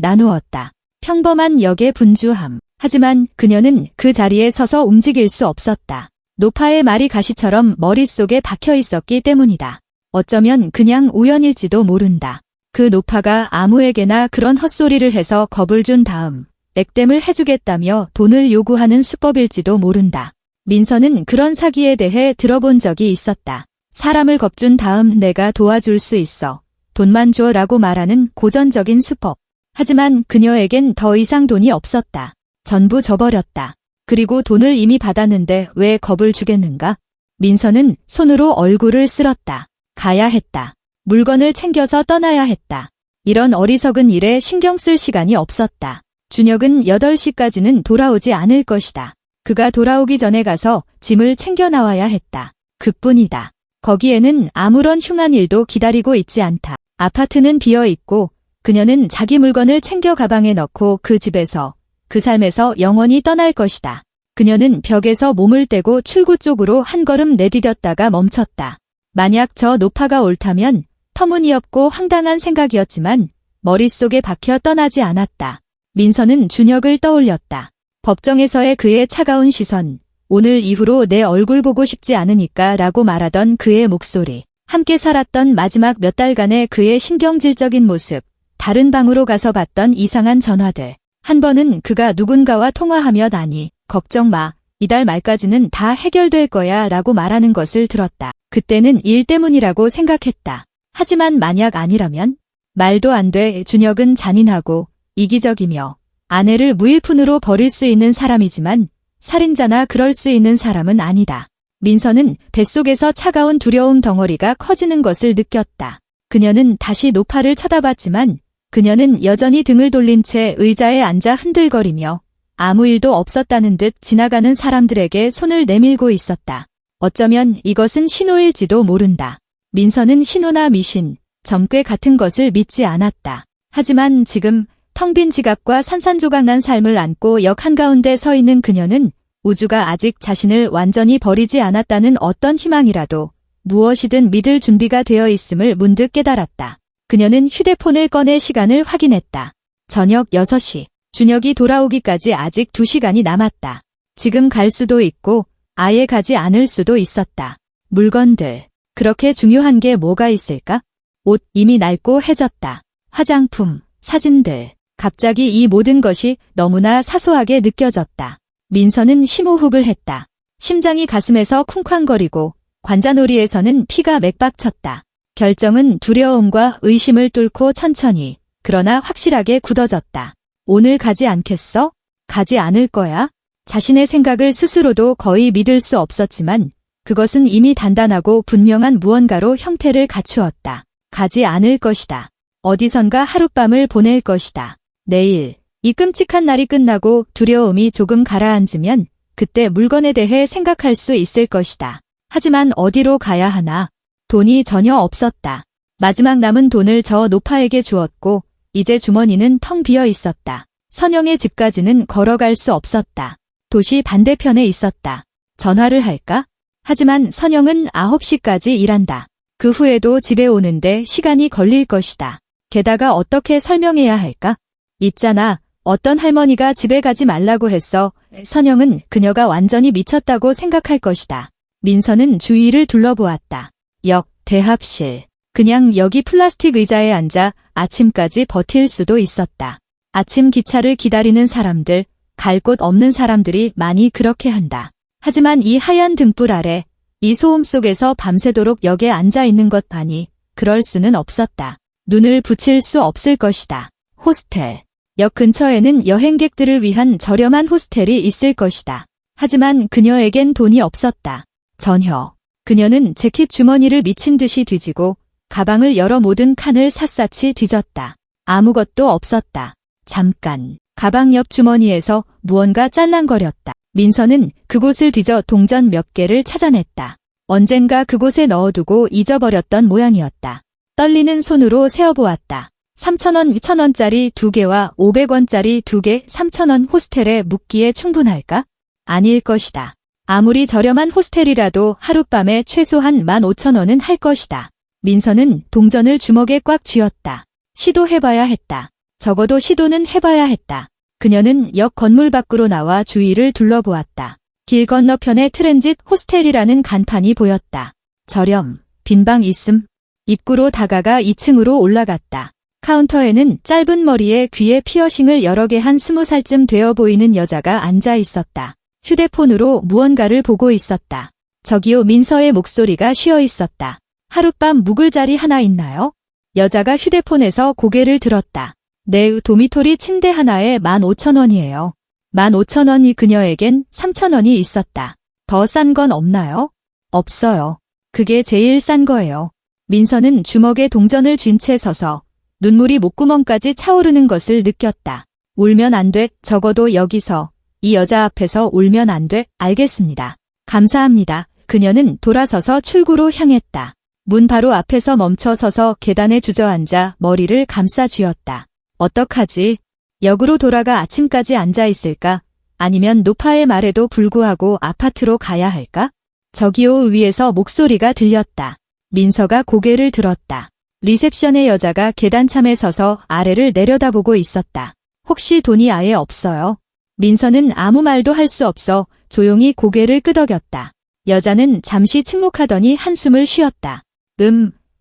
나누었다. 평범한 역의 분주함. 하지만 그녀는 그 자리에 서서 움직일 수 없었다. 노파의 말이 가시처럼 머릿속에 박혀 있었기 때문이다. 어쩌면 그냥 우연일지도 모른다. 그 노파가 아무에게나 그런 헛소리를 해서 겁을 준 다음 액땜을 해주겠다며 돈을 요구하는 수법일지도 모른다. 민서는 그런 사기에 대해 들어본 적이 있었다. 사람을 겁준 다음 내가 도와줄 수 있어. 돈만 줘 라고 말하는 고전적인 수법. 하지만 그녀에겐 더 이상 돈이 없었다. 전부 줘버렸다. 그리고 돈을 이미 받았는데 왜 겁을 주겠는가? 민서는 손으로 얼굴을 쓸었다. 가야 했다. 물건을 챙겨서 떠나야 했다. 이런 어리석은 일에 신경 쓸 시간이 없었다. 준혁은 8시까지는 돌아오지 않을 것이다. 그가 돌아오기 전에 가서 짐을 챙겨 나와야 했다. 그뿐이다. 거기에는 아무런 흉한 일도 기다리고 있지 않다. 아파트는 비어 있고 그녀는 자기 물건을 챙겨 가방에 넣고 그 집에서, 그 삶에서 영원히 떠날 것이다. 그녀는 벽에서 몸을 떼고 출구 쪽으로 한 걸음 내디뎠다가 멈췄다. 만약 저 노파가 옳다면 터무니없고 황당한 생각이었지만 머릿속에 박혀 떠나지 않았다. 민서는 준혁을 떠올렸다. 법정에서의 그의 차가운 시선, 오늘 이후로 내 얼굴 보고 싶지 않으니까 라고 말하던 그의 목소리, 함께 살았던 마지막 몇 달간의 그의 신경질적인 모습, 다른 방으로 가서 받던 이상한 전화들. 한 번은 그가 누군가와 통화하며 나니 걱정 마, 이달 말까지는 다 해결될 거야 라고 말하는 것을 들었다. 그때는 일 때문이라고 생각했다. 하지만 만약 아니라면? 말도 안 돼. 준혁은 잔인하고 이기적이며 아내를 무일푼으로 버릴 수 있는 사람이지만 살인자나 그럴 수 있는 사람은 아니다. 민서는 뱃속에서 차가운 두려움 덩어리가 커지는 것을 느꼈다. 그녀는 다시 노파를 쳐다봤지만 그녀는 여전히 등을 돌린 채 의자에 앉아 흔들거리며 아무 일도 없었다는 듯 지나가는 사람들에게 손을 내밀고 있었다. 어쩌면 이것은 신호일지도 모른다. 민서는 신호나 미신, 점괘 같은 것을 믿지 않았다. 하지만 지금 텅 빈 지갑과 산산조각난 삶을 안고 역 한가운데 서 있는 그녀는 우주가 아직 자신을 완전히 버리지 않았다는 어떤 희망이라도 무엇이든 믿을 준비가 되어 있음을 문득 깨달았다. 그녀는 휴대폰을 꺼내 시간을 확인했다. 저녁 6시. 준혁이 돌아오기까지 아직 2시간이 남았다. 지금 갈 수도 있고 아예 가지 않을 수도 있었다. 물건들. 그렇게 중요한 게 뭐가 있을까? 옷 이미 낡고 해졌다. 화장품, 사진들. 갑자기 이 모든 것이 너무나 사소하게 느껴졌다. 민서는 심호흡을 했다. 심장이 가슴에서 쿵쾅거리고 관자놀이에서는 피가 맥박쳤다. 결정은 두려움과 의심을 뚫고 천천히, 그러나 확실하게 굳어졌다. 오늘 가지 않겠어? 가지 않을 거야? 자신의 생각을 스스로도 거의 믿을 수 없었지만 그것은 이미 단단하고 분명한 무언가로 형태를 갖추었다. 가지 않을 것이다. 어디선가 하룻밤을 보낼 것이다. 내일, 이 끔찍한 날이 끝나고 두려움이 조금 가라앉으면 그때 물건에 대해 생각할 수 있을 것이다. 하지만 어디로 가야 하나? 돈이 전혀 없었다. 마지막 남은 돈을 저 노파에게 주었고 이제 주머니는 텅 비어 있었다. 선영의 집까지는 걸어갈 수 없었다. 도시 반대편에 있었다. 전화를 할까? 하지만 선영은 9시까지 일한다. 그 후에도 집에 오는데 시간이 걸릴 것이다. 게다가 어떻게 설명해야 할까? 있잖아. 어떤 할머니가 집에 가지 말라고 했어. 선영은 그녀가 완전히 미쳤다고 생각할 것이다. 민서는 주위를 둘러보았다. 역, 대합실. 그냥 여기 플라스틱 의자에 앉아 아침까지 버틸 수도 있었다. 아침 기차를 기다리는 사람들, 갈 곳 없는 사람들이 많이 그렇게 한다. 하지만 이 하얀 등불 아래, 이 소음 속에서 밤새도록 역에 앉아 있는 것 아니, 그럴 수는 없었다. 눈을 붙일 수 없을 것이다. 호스텔. 역 근처에는 여행객들을 위한 저렴한 호스텔이 있을 것이다. 하지만 그녀에겐 돈이 없었다. 전혀. 그녀는 재킷 주머니를 미친 듯이 뒤지고 가방을 열어 모든 칸을 샅샅이 뒤졌다. 아무것도 없었다. 잠깐. 가방 옆 주머니에서 무언가 짤랑거렸다. 민서는 그곳을 뒤져 동전 몇 개를 찾아냈다. 언젠가 그곳에 넣어두고 잊어버렸던 모양이었다. 떨리는 손으로 세어보았다. 3,000원, 1,000원짜리 2개와 500원짜리 2개, 3,000원 호스텔에 묵기에 충분할까? 아닐 것이다. 아무리 저렴한 호스텔이라도 하룻밤에 최소한 15,000원은 할 것이다. 민서는 동전을 주먹에 꽉 쥐었다. 시도해봐야 했다. 적어도 시도는 해봐야 했다. 그녀는 역 건물 밖으로 나와 주위를 둘러보았다. 길 건너편에 트랜짓 호스텔이라는 간판이 보였다. 저렴, 빈방 있음. 입구로 다가가 2층으로 올라갔다. 카운터에는 짧은 머리에 귀에 피어싱을 여러 개 한 20살쯤 되어 보이는 여자가 앉아 있었다. 휴대폰으로 무언가를 보고 있었다. 저기요. 민서의 목소리가 쉬어 있었다. 하룻밤 묵을 자리 하나 있나요? 여자가 휴대폰에서 고개를 들었다. 네, 도미토리 침대 하나에 15,000원이에요. 15,000원이 그녀에겐 3,000원이 있었다. 더 싼 건 없나요? 없어요. 그게 제일 싼 거예요. 민서는 주먹에 동전을 쥔 채 서서 눈물이 목구멍까지 차오르는 것을 느꼈다. 울면 안 돼. 적어도 여기서, 이 여자 앞에서 울면 안 돼. 알겠습니다. 감사합니다. 그녀는 돌아서서 출구로 향했다. 문 바로 앞에서 멈춰 서서 계단에 주저앉아 머리를 감싸 쥐었다. 어떡하지? 역으로 돌아가 아침까지 앉아 있을까? 아니면 노파의 말에도 불구하고 아파트로 가야 할까? 저기요 위에서 목소리가 들렸다. 민서가 고개를 들었다. 리셉션의 여자가 계단참에 서서 아래를 내려다보고 있었다. 혹시 돈이 아예 없어요? 민서는 아무 말도 할 수 없어 조용히 고개를 끄덕였다. 여자는 잠시 침묵하더니 한숨을 쉬었다.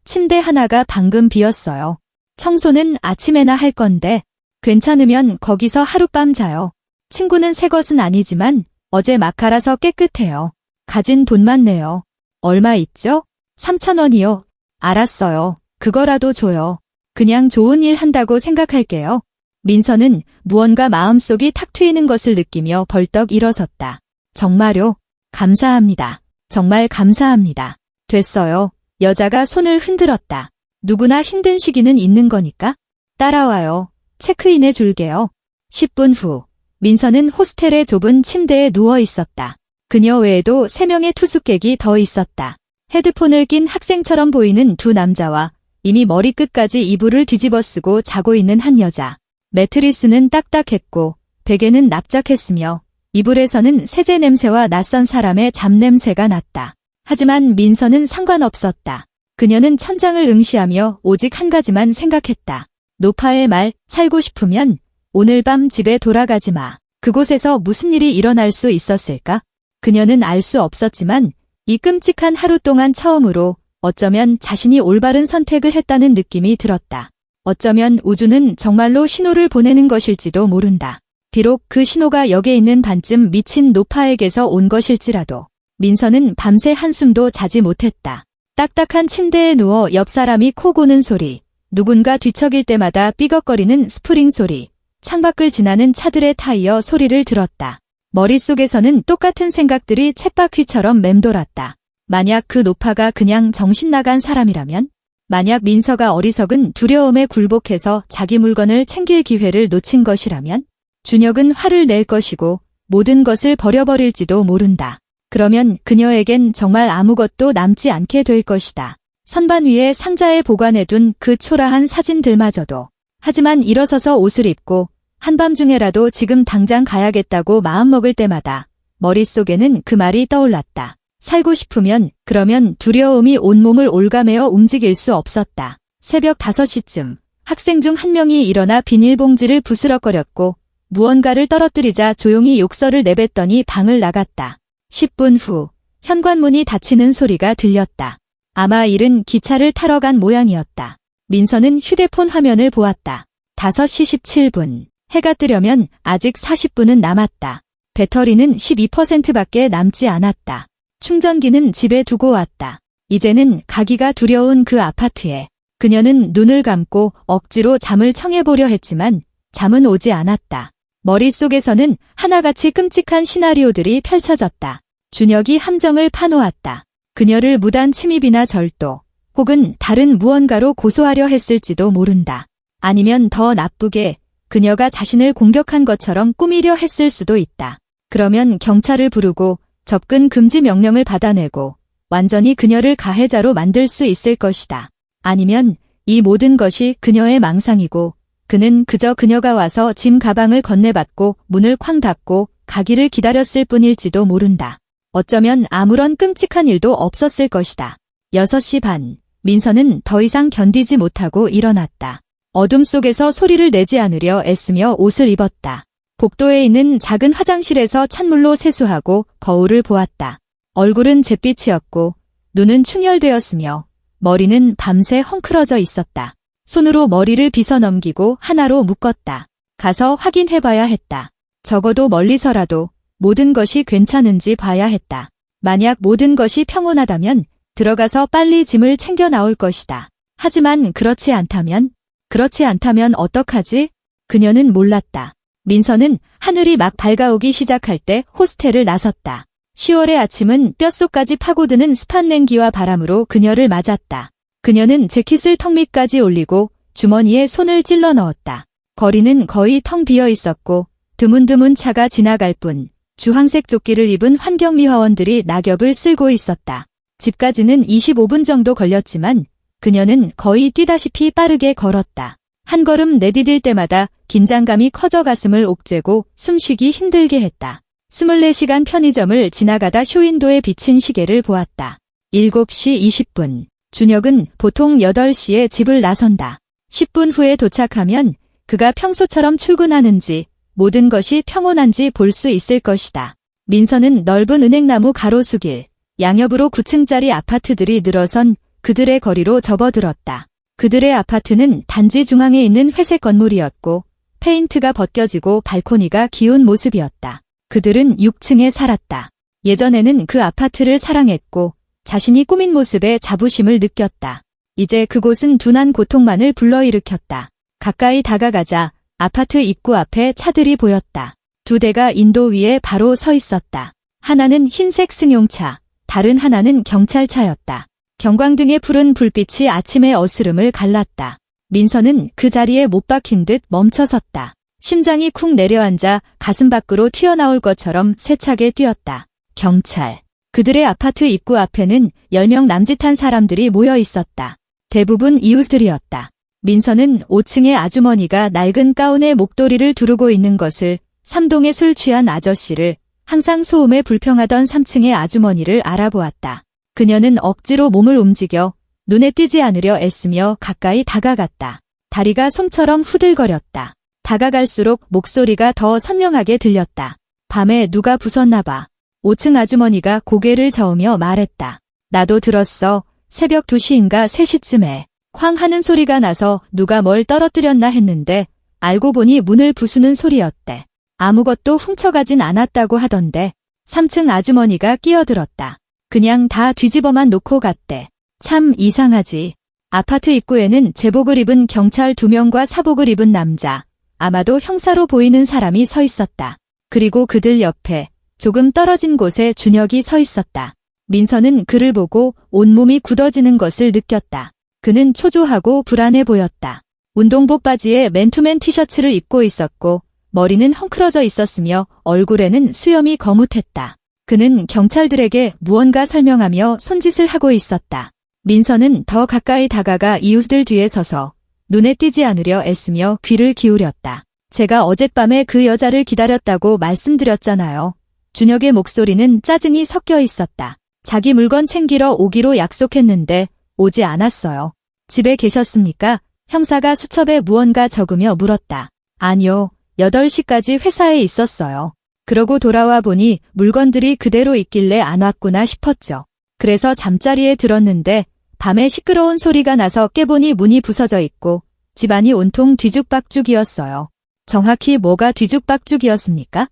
침대 하나가 방금 비었어요. 청소는 아침에나 할 건데 괜찮으면 거기서 하룻밤 자요. 친구는 새 것은 아니지만 어제 막 갈아서 깨끗해요. 가진 돈만 내요. 얼마 있죠? 3,000원이요. 알았어요. 그거라도 줘요. 그냥 좋은 일 한다고 생각할게요. 민서는 무언가 마음속이 탁 트이는 것을 느끼며 벌떡 일어섰다. 정말요? 감사합니다. 정말 감사합니다. 됐어요. 여자가 손을 흔들었다. 누구나 힘든 시기는 있는 거니까. 따라와요. 체크인해 줄게요. 10분 후, 민서는 호스텔의 좁은 침대에 누워 있었다. 그녀 외에도 3명의 투숙객이 더 있었다. 헤드폰을 낀 학생처럼 보이는 두 남자와 이미 머리끝까지 이불을 뒤집어 쓰고 자고 있는 한 여자. 매트리스는 딱딱했고 베개는 납작했으며 이불에서는 세제 냄새와 낯선 사람의 잡냄새가 났다. 하지만 민서는 상관없었다. 그녀는 천장을 응시하며 오직 한 가지만 생각했다. 노파의 말, 살고 싶으면 오늘 밤 집에 돌아가지 마. 그곳에서 무슨 일이 일어날 수 있었을까? 그녀는 알 수 없었지만 이 끔찍한 하루 동안 처음으로 어쩌면 자신이 올바른 선택을 했다는 느낌이 들었다. 어쩌면 우주는 정말로 신호를 보내는 것일지도 모른다. 비록 그 신호가 역에 있는 반쯤 미친 노파에게서 온 것일지라도 민서는 밤새 한숨도 자지 못했다. 딱딱한 침대에 누워 옆 사람이 코 고는 소리, 누군가 뒤척일 때마다 삐걱거리는 스프링 소리, 창밖을 지나는 차들의 타이어 소리를 들었다. 머릿속에서는 똑같은 생각들이 쳇바퀴처럼 맴돌았다. 만약 그 노파가 그냥 정신 나간 사람이라면? 만약 민서가 어리석은 두려움에 굴복해서 자기 물건을 챙길 기회를 놓친 것이라면? 준혁은 화를 낼 것이고 모든 것을 버려버릴지도 모른다. 그러면 그녀에겐 정말 아무것도 남지 않게 될 것이다. 선반 위에 상자에 보관해둔 그 초라한 사진들마저도. 하지만 일어서서 옷을 입고 한밤중에라도 지금 당장 가야겠다고 마음먹을 때마다 머릿속에는 그 말이 떠올랐다. 살고 싶으면, 그러면 두려움이 온몸을 올가매어 움직일 수 없었다. 새벽 5시쯤 학생 중 한 명이 일어나 비닐봉지를 부스럭거렸고 무언가를 떨어뜨리자 조용히 욕설을 내뱉더니 방을 나갔다. 10분 후 현관문이 닫히는 소리가 들렸다. 아마 일은 기차를 타러 간 모양이었다. 민서는 휴대폰 화면을 보았다. 5시 17분. 해가 뜨려면 아직 40분은 남았다. 배터리는 12%밖에 남지 않았다. 충전기는 집에 두고 왔다. 이제는 가기가 두려운 그 아파트에 그녀는 눈을 감고 억지로 잠을 청해보려 했지만 잠은 오지 않았다. 머릿속에서는 하나같이 끔찍한 시나리오들이 펼쳐졌다. 준혁이 함정을 파놓았다. 그녀를 무단 침입이나 절도 혹은 다른 무언가로 고소하려 했을지도 모른다. 아니면 더 나쁘게 그녀가 자신을 공격한 것처럼 꾸미려 했을 수도 있다. 그러면 경찰을 부르고 접근 금지 명령을 받아내고 완전히 그녀를 가해자로 만들 수 있을 것이다. 아니면 이 모든 것이 그녀의 망상이고 그는 그저 그녀가 와서 짐 가방을 건네받고 문을 쾅 닫고 가기를 기다렸을 뿐일지도 모른다. 어쩌면 아무런 끔찍한 일도 없었을 것이다. 6시 반, 민서는 더 이상 견디지 못하고 일어났다. 어둠 속에서 소리를 내지 않으려 애쓰며 옷을 입었다. 복도에 있는 작은 화장실에서 찬물로 세수하고 거울을 보았다. 얼굴은 잿빛이었고 눈은 충혈되었으며 머리는 밤새 헝클어져 있었다. 손으로 머리를 빗어 넘기고 하나로 묶었다. 가서 확인해봐야 했다. 적어도 멀리서라도 모든 것이 괜찮은지 봐야 했다. 만약 모든 것이 평온하다면 들어가서 빨리 짐을 챙겨 나올 것이다. 하지만 그렇지 않다면 어떡하지? 그녀는 몰랐다. 민서는 하늘이 막 밝아오기 시작할 때 호스텔을 나섰다. 10월의 아침은 뼛속까지 파고드는 습한 냉기와 바람으로 그녀를 맞았다. 그녀는 재킷을 턱 밑까지 올리고 주머니에 손을 찔러 넣었다. 거리는 거의 텅 비어 있었고 드문드문 차가 지나갈 뿐 주황색 조끼를 입은 환경미화원들이 낙엽을 쓸고 있었다. 집까지는 25분 정도 걸렸지만 그녀는 거의 뛰다시피 빠르게 걸었다. 한 걸음 내디딜 때마다 긴장감이 커져 가슴을 옥죄고 숨쉬기 힘들게 했다. 24시간 편의점을 지나가다 쇼윈도에 비친 시계를 보았다. 7시 20분. 준혁은 보통 8시에 집을 나선다. 10분 후에 도착하면 그가 평소처럼 출근하는지 모든 것이 평온한지 볼 수 있을 것이다. 민서는 넓은 은행나무 가로수길, 양옆으로 9층짜리 아파트들이 늘어선 그들의 거리로 접어들었다. 그들의 아파트는 단지 중앙에 있는 회색 건물이었고 페인트가 벗겨지고 발코니가 기운 모습이었다. 그들은 6층에 살았다. 예전에는 그 아파트를 사랑했고 자신이 꾸민 모습에 자부심을 느꼈다. 이제 그곳은 둔한 고통만을 불러일으켰다. 가까이 다가가자 아파트 입구 앞에 차들이 보였다. 2대가 인도 위에 바로 서 있었다. 하나는 흰색 승용차, 다른 하나는 경찰차였다. 경광등의 푸른 불빛이 아침의 어스름을 갈랐다. 민서는 그 자리에 못 박힌 듯 멈춰섰다. 심장이 쿵 내려앉아 가슴 밖으로 튀어나올 것처럼 세차게 뛰었다. 경찰. 그들의 아파트 입구 앞에는 10명 남짓한 사람들이 모여 있었다. 대부분 이웃들이었다. 민서는 5층의 아주머니가 낡은 가운에 목도리를 두르고 있는 것을, 3동의 술 취한 아저씨를, 항상 소음에 불평하던 3층의 아주머니를 알아보았다. 그녀는 억지로 몸을 움직여 눈에 띄지 않으려 애쓰며 가까이 다가갔다. 다리가 솜처럼 후들거렸다. 다가갈수록 목소리가 더 선명하게 들렸다. 밤에 누가 부쉈나 봐. 5층 아주머니가 고개를 저으며 말했다. 나도 들었어. 새벽 2시인가 3시쯤에 쾅 하는 소리가 나서 누가 뭘 떨어뜨렸나 했는데 알고 보니 문을 부수는 소리였대. 아무것도 훔쳐가진 않았다고 하던데. 3층 아주머니가 끼어들었다. 그냥 다 뒤집어만 놓고 갔대. 참 이상하지. 아파트 입구에는 제복을 입은 경찰 2명과 사복을 입은 남자, 아마도 형사로 보이는 사람이 서 있었다. 그리고 그들 옆에 조금 떨어진 곳에 준혁이 서 있었다. 민서는 그를 보고 온몸이 굳어지는 것을 느꼈다. 그는 초조하고 불안해 보였다. 운동복 바지에 맨투맨 티셔츠를 입고 있었고 머리는 헝클어져 있었으며 얼굴에는 수염이 거뭇했다. 그는 경찰들에게 무언가 설명하며 손짓을 하고 있었다. 민서는 더 가까이 다가가 이웃들 뒤에 서서 눈에 띄지 않으려 애쓰며 귀를 기울였다. 제가 어젯밤에 그 여자를 기다렸다고 말씀드렸잖아요. 준혁의 목소리는 짜증이 섞여 있었다. 자기 물건 챙기러 오기로 약속했는데 오지 않았어요. 집에 계셨습니까? 형사가 수첩에 무언가 적으며 물었다. 아니요, 8시까지 회사에 있었어요. 그러고 돌아와 보니 물건들이 그대로 있길래 안 왔구나 싶었죠. 그래서 잠자리에 들었는데 밤에 시끄러운 소리가 나서 깨보니 문이 부서져 있고 집안이 온통 뒤죽박죽이었어요. 정확히 뭐가 뒤죽박죽이었습니까?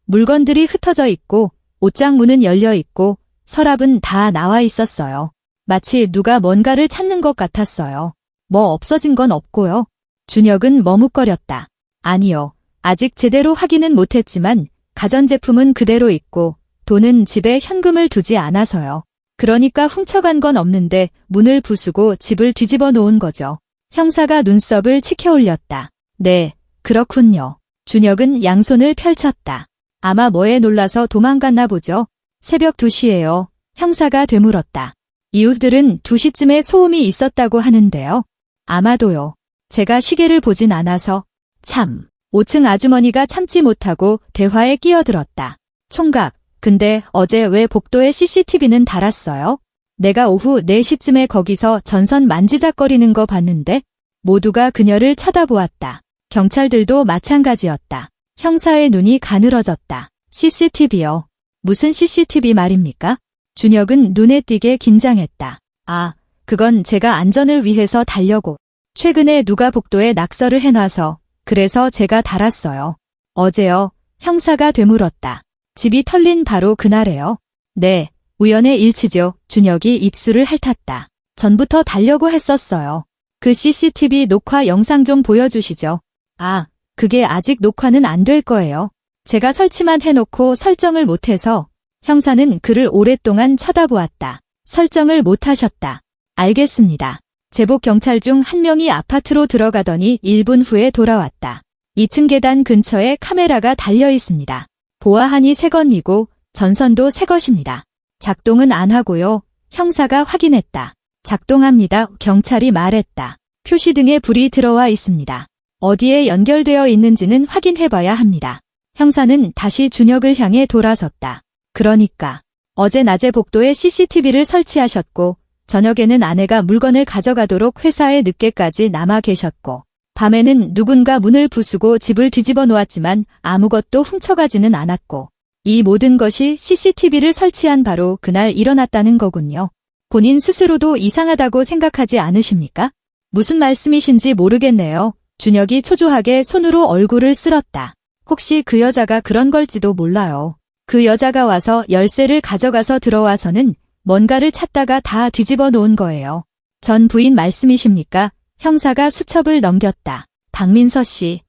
물건들이 흩어져 있고 옷장 문은 열려 있고 서랍은 다 나와 있었어요. 마치 누가 뭔가를 찾는 것 같았어요. 뭐 없어진 건 없고요. 준혁은 머뭇거렸다. 아니요. 아직 제대로 확인은 못했지만 가전제품은 그대로 있고 돈은 집에 현금을 두지 않아서요. 그러니까 훔쳐간 건 없는데 문을 부수고 집을 뒤집어 놓은 거죠. 형사가 눈썹을 치켜 올렸다. 네, 그렇군요. 준혁은 양손을 펼쳤다. 아마 뭐에 놀라서 도망갔나 보죠. 새벽 2시예요. 형사가 되물었다. 이웃들은 2시쯤에 소음이 있었다고 하는데요. 아마도요. 제가 시계를 보진 않아서. 참. 5층 아주머니가 참지 못하고 대화에 끼어들었다. 총각, 근데 어제 왜 복도에 CCTV는 달았어요? 내가 오후 4시쯤에 거기서 전선 만지작거리는 거 봤는데? 모두가 그녀를 쳐다보았다. 경찰들도 마찬가지였다. 형사의 눈이 가늘어졌다. CCTV요. 무슨 CCTV 말입니까? 준혁은 눈에 띄게 긴장했다. 아, 그건 제가 안전을 위해서 달려고. 최근에 누가 복도에 낙서를 해놔서 그래서 제가 달았어요. 어제요. 형사가 되물었다. 집이 털린 바로 그날에요. 네, 우연의 일치죠. 준혁이 입술을 핥았다. 전부터 달려고 했었어요. 그 CCTV 녹화 영상 좀 보여주시죠. 아, 그게 아직 녹화는 안 될 거예요. 제가 설치만 해놓고 설정을 못해서 형사는 그를 오랫동안 쳐다보았다. 설정을 못하셨다. 알겠습니다. 제복 경찰 중 한 명이 아파트로 들어가더니 1분 후에 돌아왔다. 2층 계단 근처에 카메라가 달려 있습니다. 보아하니 새 것이고 전선도 새 것입니다. 작동은 안 하고요. 형사가 확인했다. 작동합니다. 경찰이 말했다. 표시등에 불이 들어와 있습니다. 어디에 연결되어 있는지는 확인해봐야 합니다. 형사는 다시 준혁을 향해 돌아섰다. 그러니까 어제 낮에 복도에 CCTV를 설치하셨고 저녁에는 아내가 물건을 가져가도록 회사에 늦게까지 남아 계셨고 밤에는 누군가 문을 부수고 집을 뒤집어 놓았지만 아무것도 훔쳐가지는 않았고 이 모든 것이 CCTV를 설치한 바로 그날 일어났다는 거군요. 본인 스스로도 이상하다고 생각하지 않으십니까? 무슨 말씀이신지 모르겠네요. 준혁이 초조하게 손으로 얼굴을 쓸었다. 혹시 그 여자가 그런 걸지도 몰라요. 그 여자가 와서 열쇠를 가져가서 들어와서는 뭔가를 찾다가 다 뒤집어 놓은 거예요. 전 부인 말씀이십니까? 형사가 수첩을 넘겼다. 박민서 씨,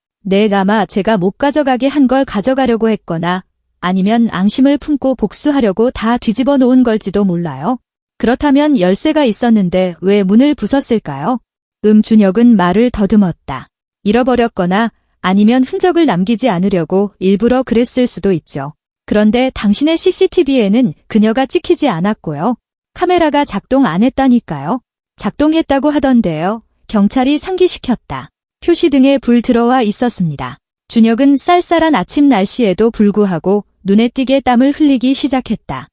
아마 제가 못 가져가게 한 걸 가져가려고 했거나 아니면 앙심을 품고 복수하려고 다 뒤집어 놓은 걸지도 몰라요. 그렇다면 열쇠가 있었는데 왜 문을 부쉈을까요? 준혁은 말을 더듬었다. 잃어버렸거나 아니면 흔적을 남기지 않으려고 일부러 그랬을 수도 있죠. 그런데 당신의 CCTV에는 그녀가 찍히지 않았고요. 카메라가 작동 안 했다니까요. 작동했다고 하던데요. 경찰이 상기시켰다. 표시등에 불 들어와 있었습니다. 준혁은 쌀쌀한 아침 날씨에도 불구하고 눈에 띄게 땀을 흘리기 시작했다.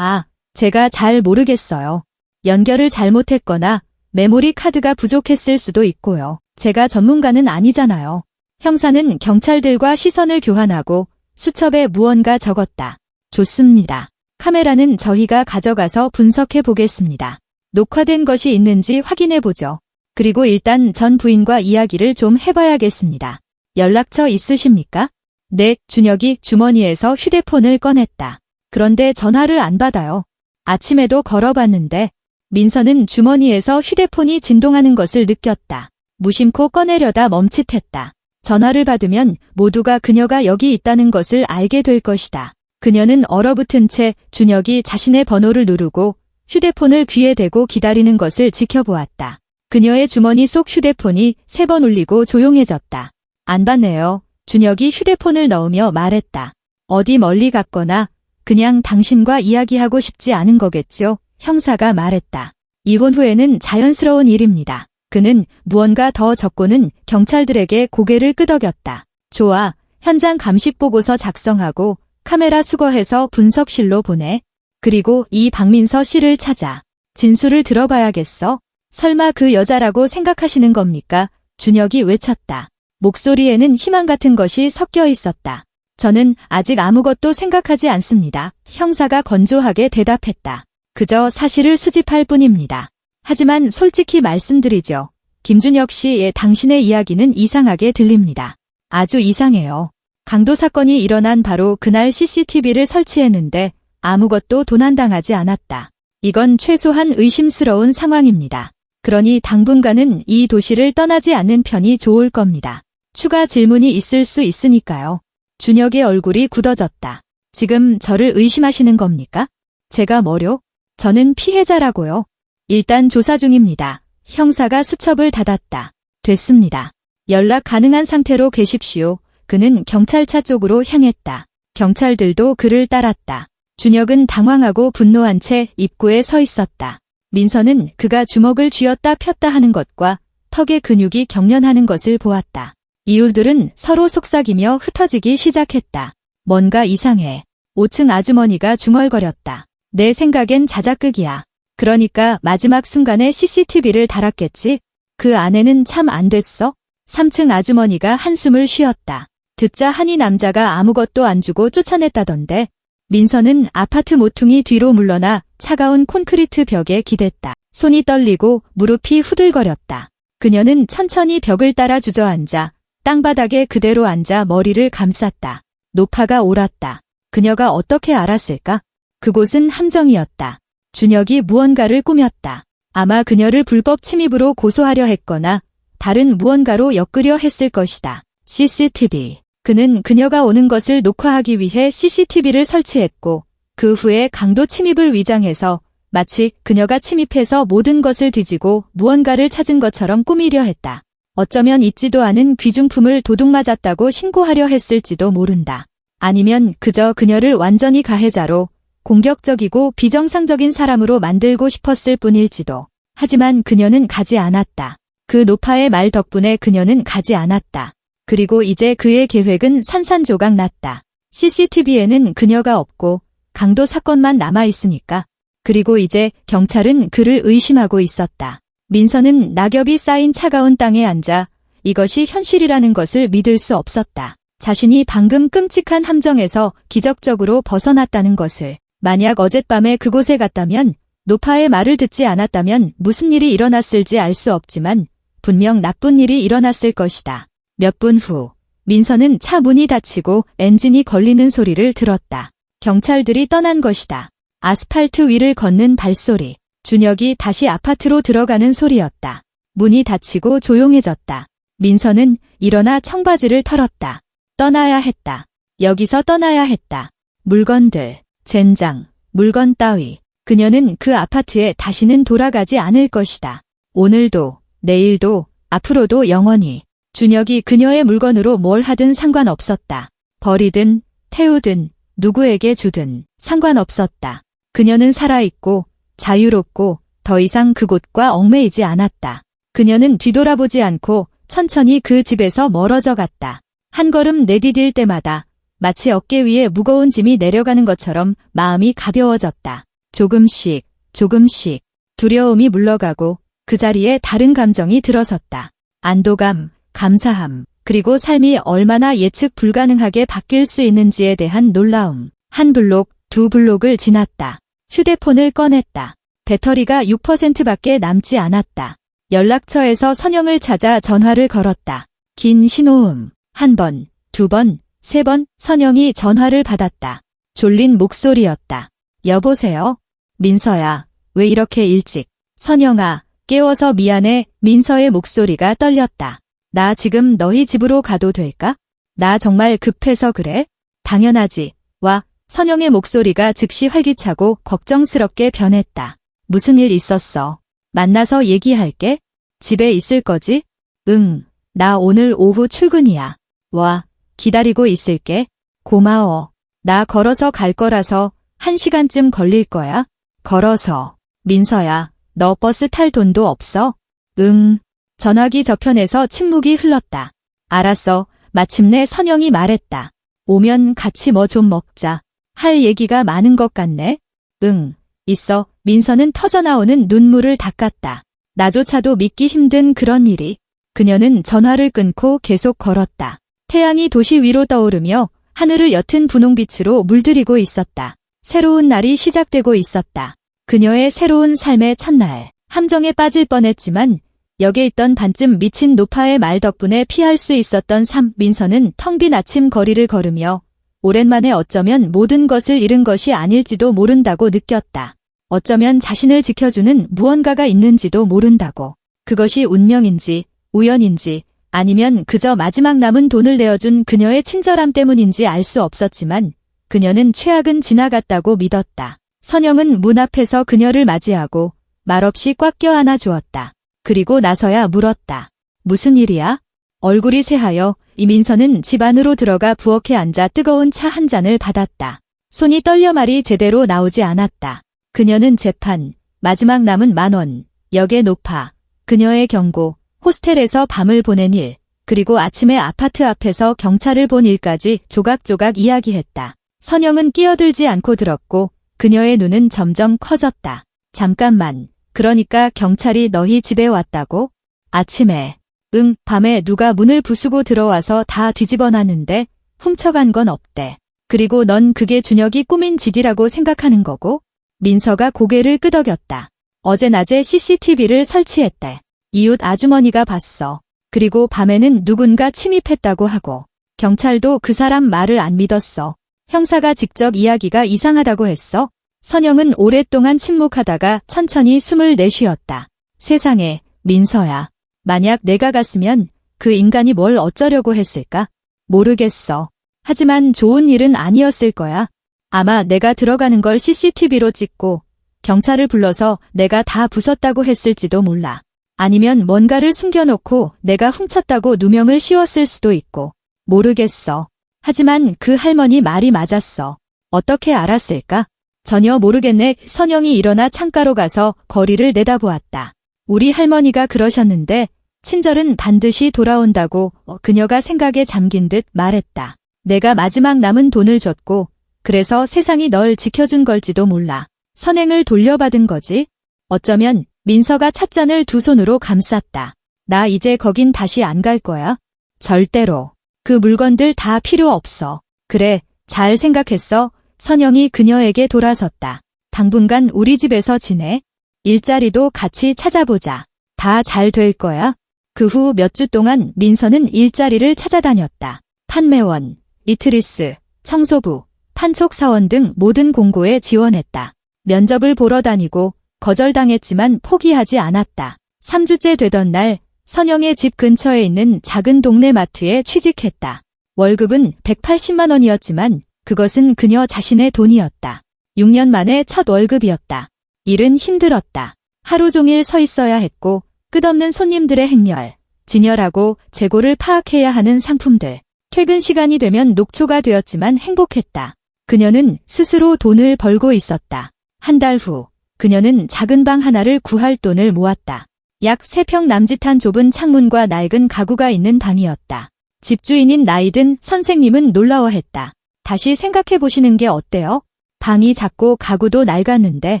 제가 잘 모르겠어요. 연결을 잘못했거나 메모리 카드가 부족했을 수도 있고요. 제가 전문가는 아니잖아요. 형사는 경찰들과 시선을 교환하고 수첩에 무언가 적었다. 좋습니다. 카메라는 저희가 가져가서 분석해 보겠습니다. 녹화된 것이 있는지 확인해 보죠. 그리고 일단 전 부인과 이야기를 좀 해봐야겠습니다. 연락처 있으십니까? 네, 준혁이 주머니에서 휴대폰을 꺼냈다. 그런데 전화를 안 받아요. 아침에도 걸어봤는데 민서는 주머니에서 휴대폰이 진동하는 것을 느꼈다. 무심코 꺼내려다 멈칫했다. 전화를 받으면 모두가 그녀가 여기 있다는 것을 알게 될 것이다. 그녀는 얼어붙은 채 준혁이 자신의 번호를 누르고 휴대폰을 귀에 대고 기다리는 것을 지켜보았다. 그녀의 주머니 속 휴대폰이 3번 울리고 조용해졌다. 안 받네요. 준혁이 휴대폰을 넣으며 말했다. 어디 멀리 갔거나 그냥 당신과 이야기하고 싶지 않은 거겠죠? 형사가 말했다. 이혼 후에는 자연스러운 일입니다. 그는 무언가 더 적고는 경찰들에게 고개를 끄덕였다. 좋아, 현장 감식 보고서 작성하고 카메라 수거해서 분석실로 보내. 그리고 이 박민서 씨를 찾아. 진술을 들어봐야겠어. 설마 그 여자라고 생각하시는 겁니까? 준혁이 외쳤다. 목소리에는 희망 같은 것이 섞여 있었다. 저는 아직 아무것도 생각하지 않습니다. 형사가 건조하게 대답했다. 그저 사실을 수집할 뿐입니다. 하지만 솔직히 말씀드리죠. 김준혁 씨의 당신의 이야기는 이상하게 들립니다. 아주 이상해요. 강도 사건이 일어난 바로 그날 CCTV를 설치했는데 아무것도 도난당하지 않았다. 이건 최소한 의심스러운 상황입니다. 그러니 당분간은 이 도시를 떠나지 않는 편이 좋을 겁니다. 추가 질문이 있을 수 있으니까요. 준혁의 얼굴이 굳어졌다. 지금 저를 의심하시는 겁니까? 제가 뭐요? 저는 피해자라고요. 일단 조사 중입니다. 형사가 수첩을 닫았다. 됐습니다. 연락 가능한 상태로 계십시오. 그는 경찰차 쪽으로 향했다. 경찰들도 그를 따랐다. 준혁은 당황하고 분노한 채 입구에 서 있었다. 민서는 그가 주먹을 쥐었다 폈다 하는 것과 턱의 근육이 경련하는 것을 보았다. 이유들은 서로 속삭이며 흩어지기 시작했다. 뭔가 이상해. 5층 아주머니가 중얼거렸다. 내 생각엔 자작극이야. 그러니까 마지막 순간에 CCTV를 달았겠지? 그 아내는 참 안 됐어? 3층 아주머니가 한숨을 쉬었다. 듣자 하니 남자가 아무것도 안 주고 쫓아냈다던데. 민서는 아파트 모퉁이 뒤로 물러나 차가운 콘크리트 벽에 기댔다. 손이 떨리고 무릎이 후들거렸다. 그녀는 천천히 벽을 따라 주저앉아 땅바닥에 그대로 앉아 머리를 감쌌다. 노파가 옳았다. 그녀가 어떻게 알았을까? 그곳은 함정이었다. 준혁이 무언가를 꾸몄다. 아마 그녀를 불법 침입으로 고소하려 했거나 다른 무언가로 엮으려 했을 것이다. CCTV. 그는 그녀가 오는 것을 녹화하기 위해 CCTV를 설치했고 그 후에 강도 침입을 위장해서 마치 그녀가 침입해서 모든 것을 뒤지고 무언가를 찾은 것처럼 꾸미려 했다. 어쩌면 있지도 않은 귀중품을 도둑맞았다고 신고하려 했을지도 모른다. 아니면 그저 그녀를 완전히 가해자로 공격적이고 비정상적인 사람으로 만들고 싶었을 뿐일지도. 하지만 그녀는 가지 않았다. 그 노파의 말 덕분에 그녀는 가지 않았다. 그리고 이제 그의 계획은 산산조각 났다. CCTV에는 그녀가 없고 강도 사건만 남아있으니까. 그리고 이제 경찰은 그를 의심하고 있었다. 민서는 낙엽이 쌓인 차가운 땅에 앉아 이것이 현실이라는 것을 믿을 수 없었다. 자신이 방금 끔찍한 함정에서 기적적으로 벗어났다는 것을. 만약 어젯밤에 그곳에 갔다면, 노파의 말을 듣지 않았다면 무슨 일이 일어났을지 알 수 없지만 분명 나쁜 일이 일어났을 것이다. 몇 분 후, 민서는 차 문이 닫히고 엔진이 걸리는 소리를 들었다. 경찰들이 떠난 것이다. 아스팔트 위를 걷는 발소리. 준혁이 다시 아파트로 들어가는 소리였다. 문이 닫히고 조용해졌다. 민서는 일어나 청바지를 털었다. 떠나야 했다. 여기서 떠나야 했다. 물건들, 젠장, 물건 따위. 그녀는 그 아파트에 다시는 돌아가지 않을 것이다. 오늘도, 내일도, 앞으로도 영원히. 준혁이 그녀의 물건으로 뭘 하든 상관없었다. 버리든, 태우든, 누구에게 주든 상관없었다. 그녀는 살아있고 자유롭고 더 이상 그곳과 얽매이지 않았다. 그녀는 뒤돌아보지 않고 천천히 그 집에서 멀어져 갔다. 한 걸음 내디딜 때마다 마치 어깨 위에 무거운 짐이 내려가는 것처럼 마음이 가벼워졌다. 조금씩, 조금씩 두려움이 물러가고 그 자리에 다른 감정이 들어섰다. 안도감, 감사함, 그리고 삶이 얼마나 예측 불가능하게 바뀔 수 있는지에 대한 놀라움. 한 블록, 두 블록을 지났다. 휴대폰을 꺼냈다. 배터리가 6%밖에 남지 않았다. 연락처에서 선영을 찾아 전화를 걸었다. 긴 신호음. 한 번, 두 번, 세 번 선영이 전화를 받았다. 졸린 목소리였다. 여보세요? 민서야, 왜 이렇게 일찍? 선영아, 깨워서 미안해. 민서의 목소리가 떨렸다. 나 지금 너희 집으로 가도 될까? 나 정말 급해서 그래? 당연하지. 와. 선영의 목소리가 즉시 활기차고 걱정스럽게 변했다. 무슨 일 있었어? 만나서 얘기할게. 집에 있을 거지? 응. 나 오늘 오후 출근이야. 와. 기다리고 있을게. 고마워. 나 걸어서 갈 거라서 1시간쯤 걸릴 거야. 걸어서. 민서야, 너 버스 탈 돈도 없어? 응. 전화기 저편에서 침묵이 흘렀다. 알았어. 마침내 선영이 말했다. 오면 같이 뭐 좀 먹자. 할 얘기가 많은 것 같네. 응, 있어. 민서는 터져나오는 눈물을 닦았다. 나조차도 믿기 힘든 그런 일이. 그녀는 전화를 끊고 계속 걸었다. 태양이 도시 위로 떠오르며 하늘을 옅은 분홍빛으로 물들이고 있었다. 새로운 날이 시작되고 있었다. 그녀의 새로운 삶의 첫날. 함정에 빠질 뻔했지만 역에 있던 반쯤 미친 노파의 말 덕분에 피할 수 있었던 삶. 민서는 텅 빈 아침 거리를 걸으며 오랜만에 어쩌면 모든 것을 잃은 것이 아닐지도 모른다고 느꼈다. 어쩌면 자신을 지켜주는 무언가가 있는지도 모른다고. 그것이 운명인지, 우연인지, 아니면 그저 마지막 남은 돈을 내어준 그녀의 친절함 때문인지 알 수 없었지만 그녀는 최악은 지나갔다고 믿었다. 선영은 문 앞에서 그녀를 맞이하고 말없이 꽉 껴안아 주었다. 그리고 나서야 물었다. 무슨 일이야? 얼굴이 새하여 이민서는 집 안으로 들어가 부엌에 앉아 뜨거운 차 한 잔을 받았다. 손이 떨려 말이 제대로 나오지 않았다. 그녀는 재판, 마지막 남은 10,000원, 역의 노파, 그녀의 경고, 호스텔에서 밤을 보낸 일, 그리고 아침에 아파트 앞에서 경찰을 본 일까지 조각조각 이야기했다. 선영은 끼어들지 않고 들었고 그녀의 눈은 점점 커졌다. 잠깐만, 그러니까 경찰이 너희 집에 왔다고? 아침에. 응, 밤에 누가 문을 부수고 들어와서 다 뒤집어놨는데 훔쳐간 건 없대. 그리고 넌 그게 준혁이 꾸민 짓이라고 생각하는 거고? 민서가 고개를 끄덕였다. 어제 낮에 CCTV를 설치했대. 이웃 아주머니가 봤어. 그리고 밤에는 누군가 침입했다고 하고. 경찰도 그 사람 말을 안 믿었어. 형사가 직접 이야기가 이상하다고 했어. 선영은 오랫동안 침묵하다가 천천히 숨을 내쉬었다. 세상에, 민서야. 만약 내가 갔으면 그 인간이 뭘 어쩌려고 했을까? 모르겠어. 하지만 좋은 일은 아니었을 거야. 아마 내가 들어가는 걸 CCTV로 찍고 경찰을 불러서 내가 다 부쉈다고 했을지도 몰라. 아니면 뭔가를 숨겨놓고 내가 훔쳤다고 누명을 씌웠을 수도 있고. 모르겠어. 하지만 그 할머니 말이 맞았어. 어떻게 알았을까? 전혀 모르겠네. 선영이 일어나 창가로 가서 거리를 내다보았다. 우리 할머니가 그러셨는데 친절은 반드시 돌아온다고 그녀가 생각에 잠긴 듯 말했다. 내가 마지막 남은 돈을 줬고 그래서 세상이 널 지켜준 걸지도 몰라. 선행을 돌려받은 거지? 어쩌면 민서가 찻잔을 두 손으로 감쌌다. 나 이제 거긴 다시 안 갈 거야. 절대로. 그 물건들 다 필요 없어. 그래, 잘 생각했어. 선영이 그녀에게 돌아섰다. 당분간 우리 집에서 지내. 일자리도 같이 찾아보자. 다 잘 될 거야. 그 후 몇 주 동안 민서는 일자리를 찾아다녔다. 판매원, 이트리스, 청소부, 판촉사원 등 모든 공고에 지원했다. 면접을 보러 다니고 거절당했지만 포기하지 않았다. 3주째 되던 날 선영의 집 근처에 있는 작은 동네 마트에 취직했다. 월급은 180만 원이었지만 그것은 그녀 자신의 돈이었다. 6년 만에 첫 월급이었다. 일은 힘들었다. 하루 종일 서 있어야 했고 끝없는 손님들의 행렬, 진열하고 재고를 파악해야 하는 상품들. 퇴근 시간이 되면 녹초가 되었지만 행복했다. 그녀는 스스로 돈을 벌고 있었다. 한 달 후 그녀는 작은 방 하나를 구할 돈을 모았다. 약 3평 남짓한 좁은 창문과 낡은 가구가 있는 방이었다. 집주인인 나이든 선생님은 놀라워했다. 다시 생각해보시는 게 어때요? 방이 작고 가구도 낡았는데.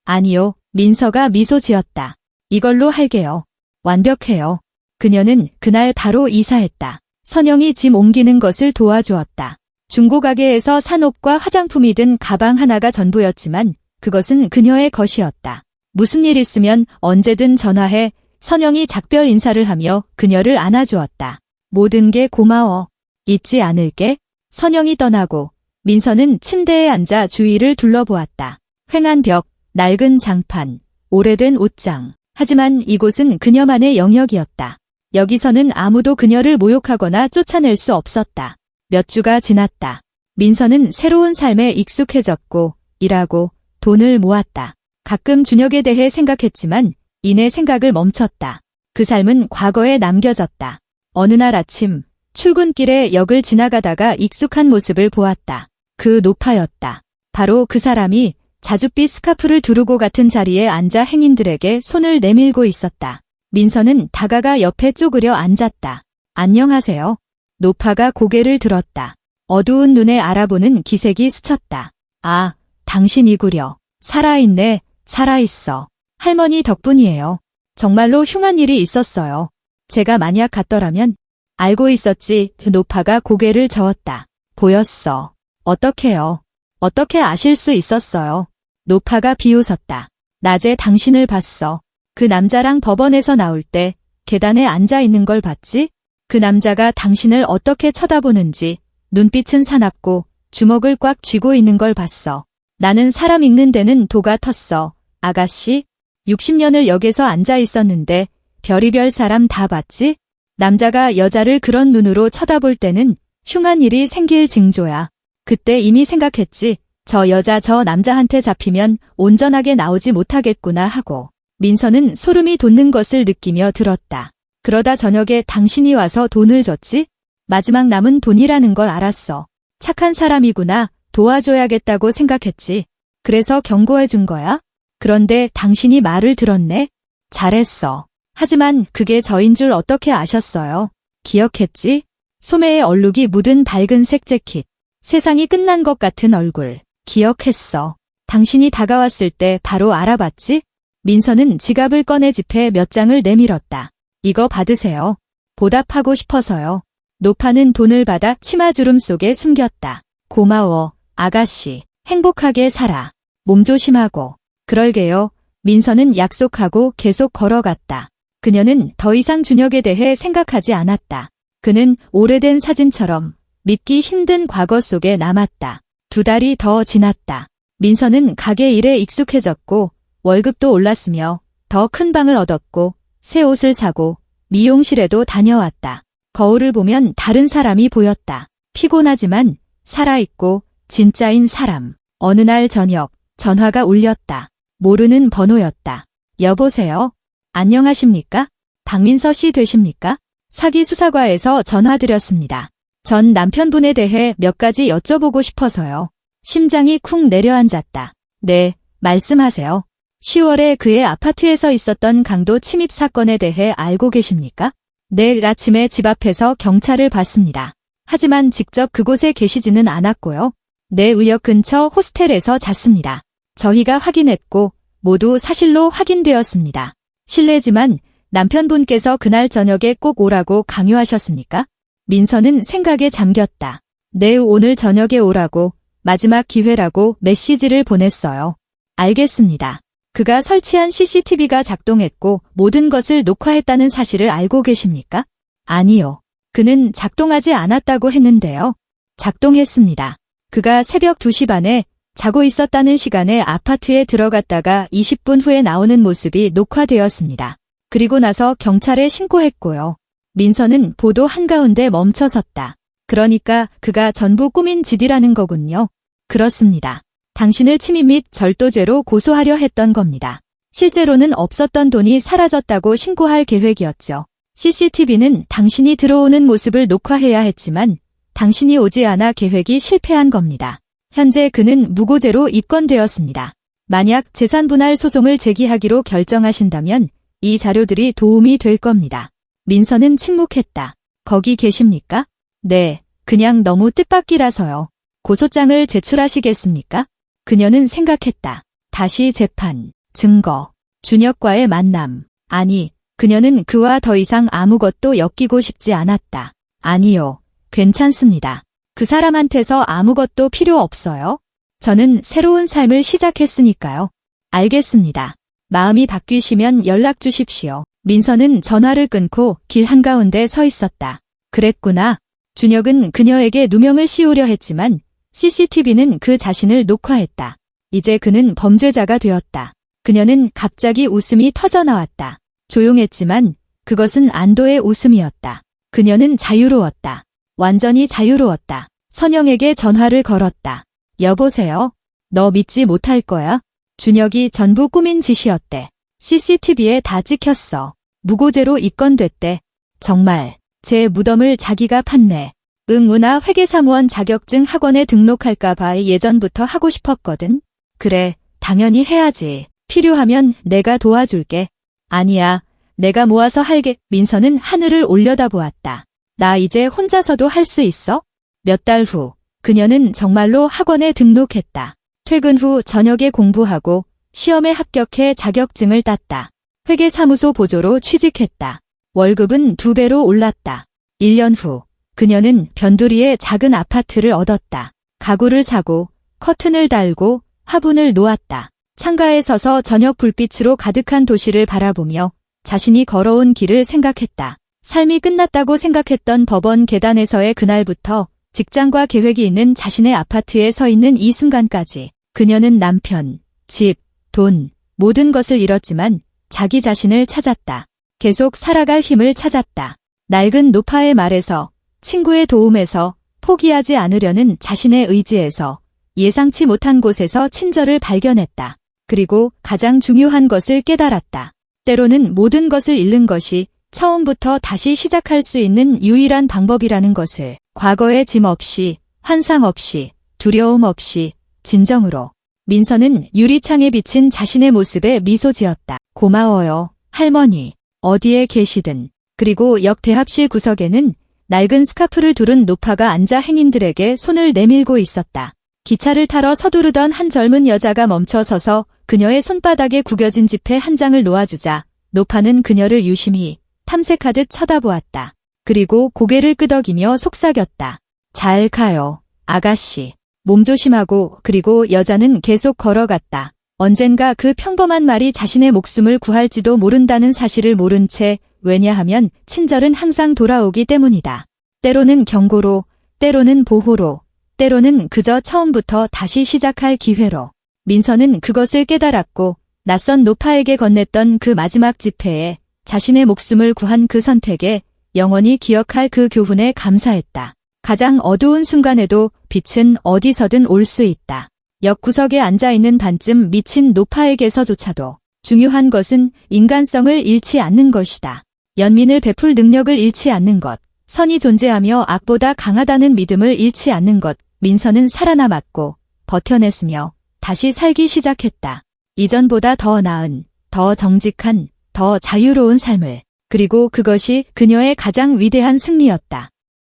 아니요, 민서가 미소 지었다. 이걸로 할게요. 완벽해요. 그녀는 그날 바로 이사했다. 선영이 짐 옮기는 것을 도와주었다. 중고가게에서 산 옷과 화장품이 든 가방 하나가 전부였지만 그것은 그녀의 것이었다. 무슨 일 있으면 언제든 전화해. 선영이 작별 인사를 하며 그녀를 안아주었다. 모든 게 고마워. 잊지 않을게. 선영이 떠나고 민서는 침대에 앉아 주위를 둘러보았다. 휑한 벽, 낡은 장판, 오래된 옷장. 하지만 이곳은 그녀만의 영역이었다. 여기서는 아무도 그녀를 모욕하거나 쫓아낼 수 없었다. 몇 주가 지났다. 민서는 새로운 삶에 익숙해졌고 일하고 돈을 모았다. 가끔 준혁에 대해 생각했지만 이내 생각을 멈췄다. 그 삶은 과거에 남겨졌다. 어느 날 아침 출근길에 역을 지나가다가 익숙한 모습을 보았다. 그 노파였다. 바로 그 사람이 자줏빛 스카프를 두르고 같은 자리에 앉아 행인들에게 손을 내밀고 있었다. 민서는 다가가 옆에 쪼그려 앉았다. 안녕하세요. 노파가 고개를 들었다. 어두운 눈에 알아보는 기색이 스쳤다. 아, 당신이구려. 살아있네, 살아있어. 할머니 덕분이에요. 정말로 흉한 일이 있었어요. 제가 만약 갔더라면 알고 있었지. 노파가 고개를 저었다. 보였어. 어떡해요? 어떻게 아실 수 있었어요? 노파가 비웃었다. 낮에 당신을 봤어. 그 남자랑 법원에서 나올 때 계단에 앉아 있는 걸 봤지? 그 남자가 당신을 어떻게 쳐다보는지 눈빛은 사납고 주먹을 꽉 쥐고 있는 걸 봤어. 나는 사람 읽는 데는 도가 텄어. 아가씨, 60년을 역에서 앉아 있었는데 별의별 사람 다 봤지? 남자가 여자를 그런 눈으로 쳐다볼 때는 흉한 일이 생길 징조야. 그때 이미 생각했지. 저 여자 저 남자한테 잡히면 온전하게 나오지 못하겠구나 하고. 민서는 소름이 돋는 것을 느끼며 들었다. 그러다 저녁에 당신이 와서 돈을 줬지? 마지막 남은 돈이라는 걸 알았어. 착한 사람이구나. 도와줘야겠다고 생각했지. 그래서 경고해 준 거야? 그런데 당신이 말을 들었네? 잘했어. 하지만 그게 저인 줄 어떻게 아셨어요? 기억했지? 소매에 얼룩이 묻은 밝은색 재킷. 세상이 끝난 것 같은 얼굴. 기억했어. 당신이 다가왔을 때 바로 알아봤지? 민서는 지갑을 꺼내 지폐 몇 장을 내밀었다. 이거 받으세요. 보답하고 싶어서요. 노파는 돈을 받아 치마주름 속에 숨겼다. 고마워, 아가씨. 행복하게 살아. 몸 조심하고. 그럴게요. 민서는 약속하고 계속 걸어갔다. 그녀는 더 이상 준혁에 대해 생각하지 않았다. 그는 오래된 사진처럼 믿기 힘든 과거 속에 남았다. 2달이 더 지났다. 민서는 가게 일에 익숙해졌고 월급도 올랐으며 더 큰 방을 얻었고 새 옷을 사고 미용실에도 다녀왔다. 거울을 보면 다른 사람이 보였다. 피곤하지만 살아있고 진짜인 사람. 어느 날 저녁, 전화가 울렸다. 모르는 번호였다. 여보세요? 안녕하십니까? 박민서 씨 되십니까? 사기 수사과에서 전화드렸습니다. 전 남편분에 대해 몇 가지 여쭤보고 싶어서요. 심장이 쿵 내려앉았다. 네, 말씀하세요. 10월에 그의 아파트에서 있었던 강도 침입 사건에 대해 알고 계십니까? 내일 아침에 집 앞에서 경찰을 봤습니다. 하지만 직접 그곳에 계시지는 않았고요. 내 의역 근처 호스텔에서 잤습니다. 저희가 확인했고 모두 사실로 확인되었습니다. 실례지만 남편분께서 그날 저녁에 꼭 오라고 강요하셨습니까? 민서는 생각에 잠겼다. 네, 오늘 저녁에 오라고 마지막 기회라고 메시지를 보냈어요. 알겠습니다. 그가 설치한 CCTV가 작동했고 모든 것을 녹화했다는 사실을 알고 계십니까? 아니요. 그는 작동하지 않았다고 했는데요. 작동했습니다. 그가 새벽 2시 반에 자고 있었다는 시간에 아파트에 들어갔다가 20분 후에 나오는 모습이 녹화되었습니다. 그리고 나서 경찰에 신고했고요. 민서는 보도 한가운데 멈춰섰다. 그러니까 그가 전부 꾸민 짓이라는 거군요. 그렇습니다. 당신을 침입 및 절도죄로 고소하려 했던 겁니다. 실제로는 없었던 돈이 사라졌다고 신고할 계획이었죠. CCTV는 당신이 들어오는 모습을 녹화해야 했지만 당신이 오지 않아 계획이 실패한 겁니다. 현재 그는 무고죄로 입건되었습니다. 만약 재산분할 소송을 제기하기로 결정하신다면 이 자료들이 도움이 될 겁니다. 민서는 침묵했다. 거기 계십니까? 네, 그냥 너무 뜻밖이라서요. 고소장을 제출하시겠습니까? 그녀는 생각했다. 다시 재판, 증거, 준혁과의 만남. 아니, 그녀는 그와 더 이상 아무것도 엮이고 싶지 않았다. 아니요, 괜찮습니다. 그 사람한테서 아무것도 필요 없어요. 저는 새로운 삶을 시작했으니까요. 알겠습니다. 마음이 바뀌시면 연락 주십시오. 민서는 전화를 끊고 길 한가운데 서 있었다. 그랬구나. 준혁은 그녀에게 누명을 씌우려 했지만 CCTV는 그 자신을 녹화했다. 이제 그는 범죄자가 되었다. 그녀는 갑자기 웃음이 터져나왔다. 조용했지만 그것은 안도의 웃음이었다. 그녀는 자유로웠다. 완전히 자유로웠다. 선영에게 전화를 걸었다. 여보세요? 너 믿지 못할 거야? 준혁이 전부 꾸민 짓이었대. CCTV에 다 찍혔어. 무고죄로 입건됐대. 정말 제 무덤을 자기가 팠네. 응우나 회계사무원 자격증 학원에 등록할까 봐 예전부터 하고 싶었거든. 그래, 당연히 해야지. 필요하면 내가 도와줄게. 아니야, 내가 모아서 할게. 민서는 하늘을 올려다보았다. 나 이제 혼자서도 할 수 있어? 몇 달 후, 그녀는 정말로 학원에 등록했다. 퇴근 후 저녁에 공부하고 시험에 합격해 자격증을 땄다. 회계사무소 보조로 취직했다. 월급은 2배로 올랐다. 1년 후, 그녀는 변두리에 작은 아파트를 얻었다. 가구를 사고, 커튼을 달고, 화분을 놓았다. 창가에 서서 저녁 불빛으로 가득한 도시를 바라보며 자신이 걸어온 길을 생각했다. 삶이 끝났다고 생각했던 법원 계단에서의 그날부터 직장과 계획이 있는 자신의 아파트에 서 있는 이 순간까지 그녀는 남편, 집, 돈, 모든 것을 잃었지만 자기 자신을 찾았다. 계속 살아갈 힘을 찾았다. 낡은 노파의 말에서, 친구의 도움에서, 포기하지 않으려는 자신의 의지에서, 예상치 못한 곳에서 친절을 발견했다. 그리고 가장 중요한 것을 깨달았다. 때로는 모든 것을 잃는 것이 처음부터 다시 시작할 수 있는 유일한 방법이라는 것을 과거의 짐 없이, 환상 없이, 두려움 없이, 진정으로. 민서는 유리창에 비친 자신의 모습에 미소 지었다. 고마워요, 할머니. 어디에 계시든. 그리고 역 대합실 구석에는 낡은 스카프를 두른 노파가 앉아 행인들에게 손을 내밀고 있었다. 기차를 타러 서두르던 한 젊은 여자가 멈춰서서 그녀의 손바닥에 구겨진 지폐 한 장을 놓아주자 노파는 그녀를 유심히 탐색하듯 쳐다보았다. 그리고 고개를 끄덕이며 속삭였다. 잘 가요, 아가씨. 몸조심하고. 그리고 여자는 계속 걸어갔다. 언젠가 그 평범한 말이 자신의 목숨을 구할지도 모른다는 사실을 모른 채, 왜냐하면 친절은 항상 돌아오기 때문이다. 때로는 경고로, 때로는 보호로, 때로는 그저 처음부터 다시 시작할 기회로. 민서는 그것을 깨달았고 낯선 노파에게 건넸던 그 마지막 지폐에, 자신의 목숨을 구한 그 선택에, 영원히 기억할 그 교훈에 감사했다. 가장 어두운 순간에도 빛은 어디서든 올 수 있다. 역 구석에 앉아있는 반쯤 미친 노파에게서조차도 중요한 것은 인간성을 잃지 않는 것이다. 연민을 베풀 능력을 잃지 않는 것, 선이 존재하며 악보다 강하다는 믿음을 잃지 않는 것. 민서는 살아남았고 버텨냈으며 다시 살기 시작했다. 이전보다 더 나은, 더 정직한, 더 자유로운 삶을. 그리고 그것이 그녀의 가장 위대한 승리였다.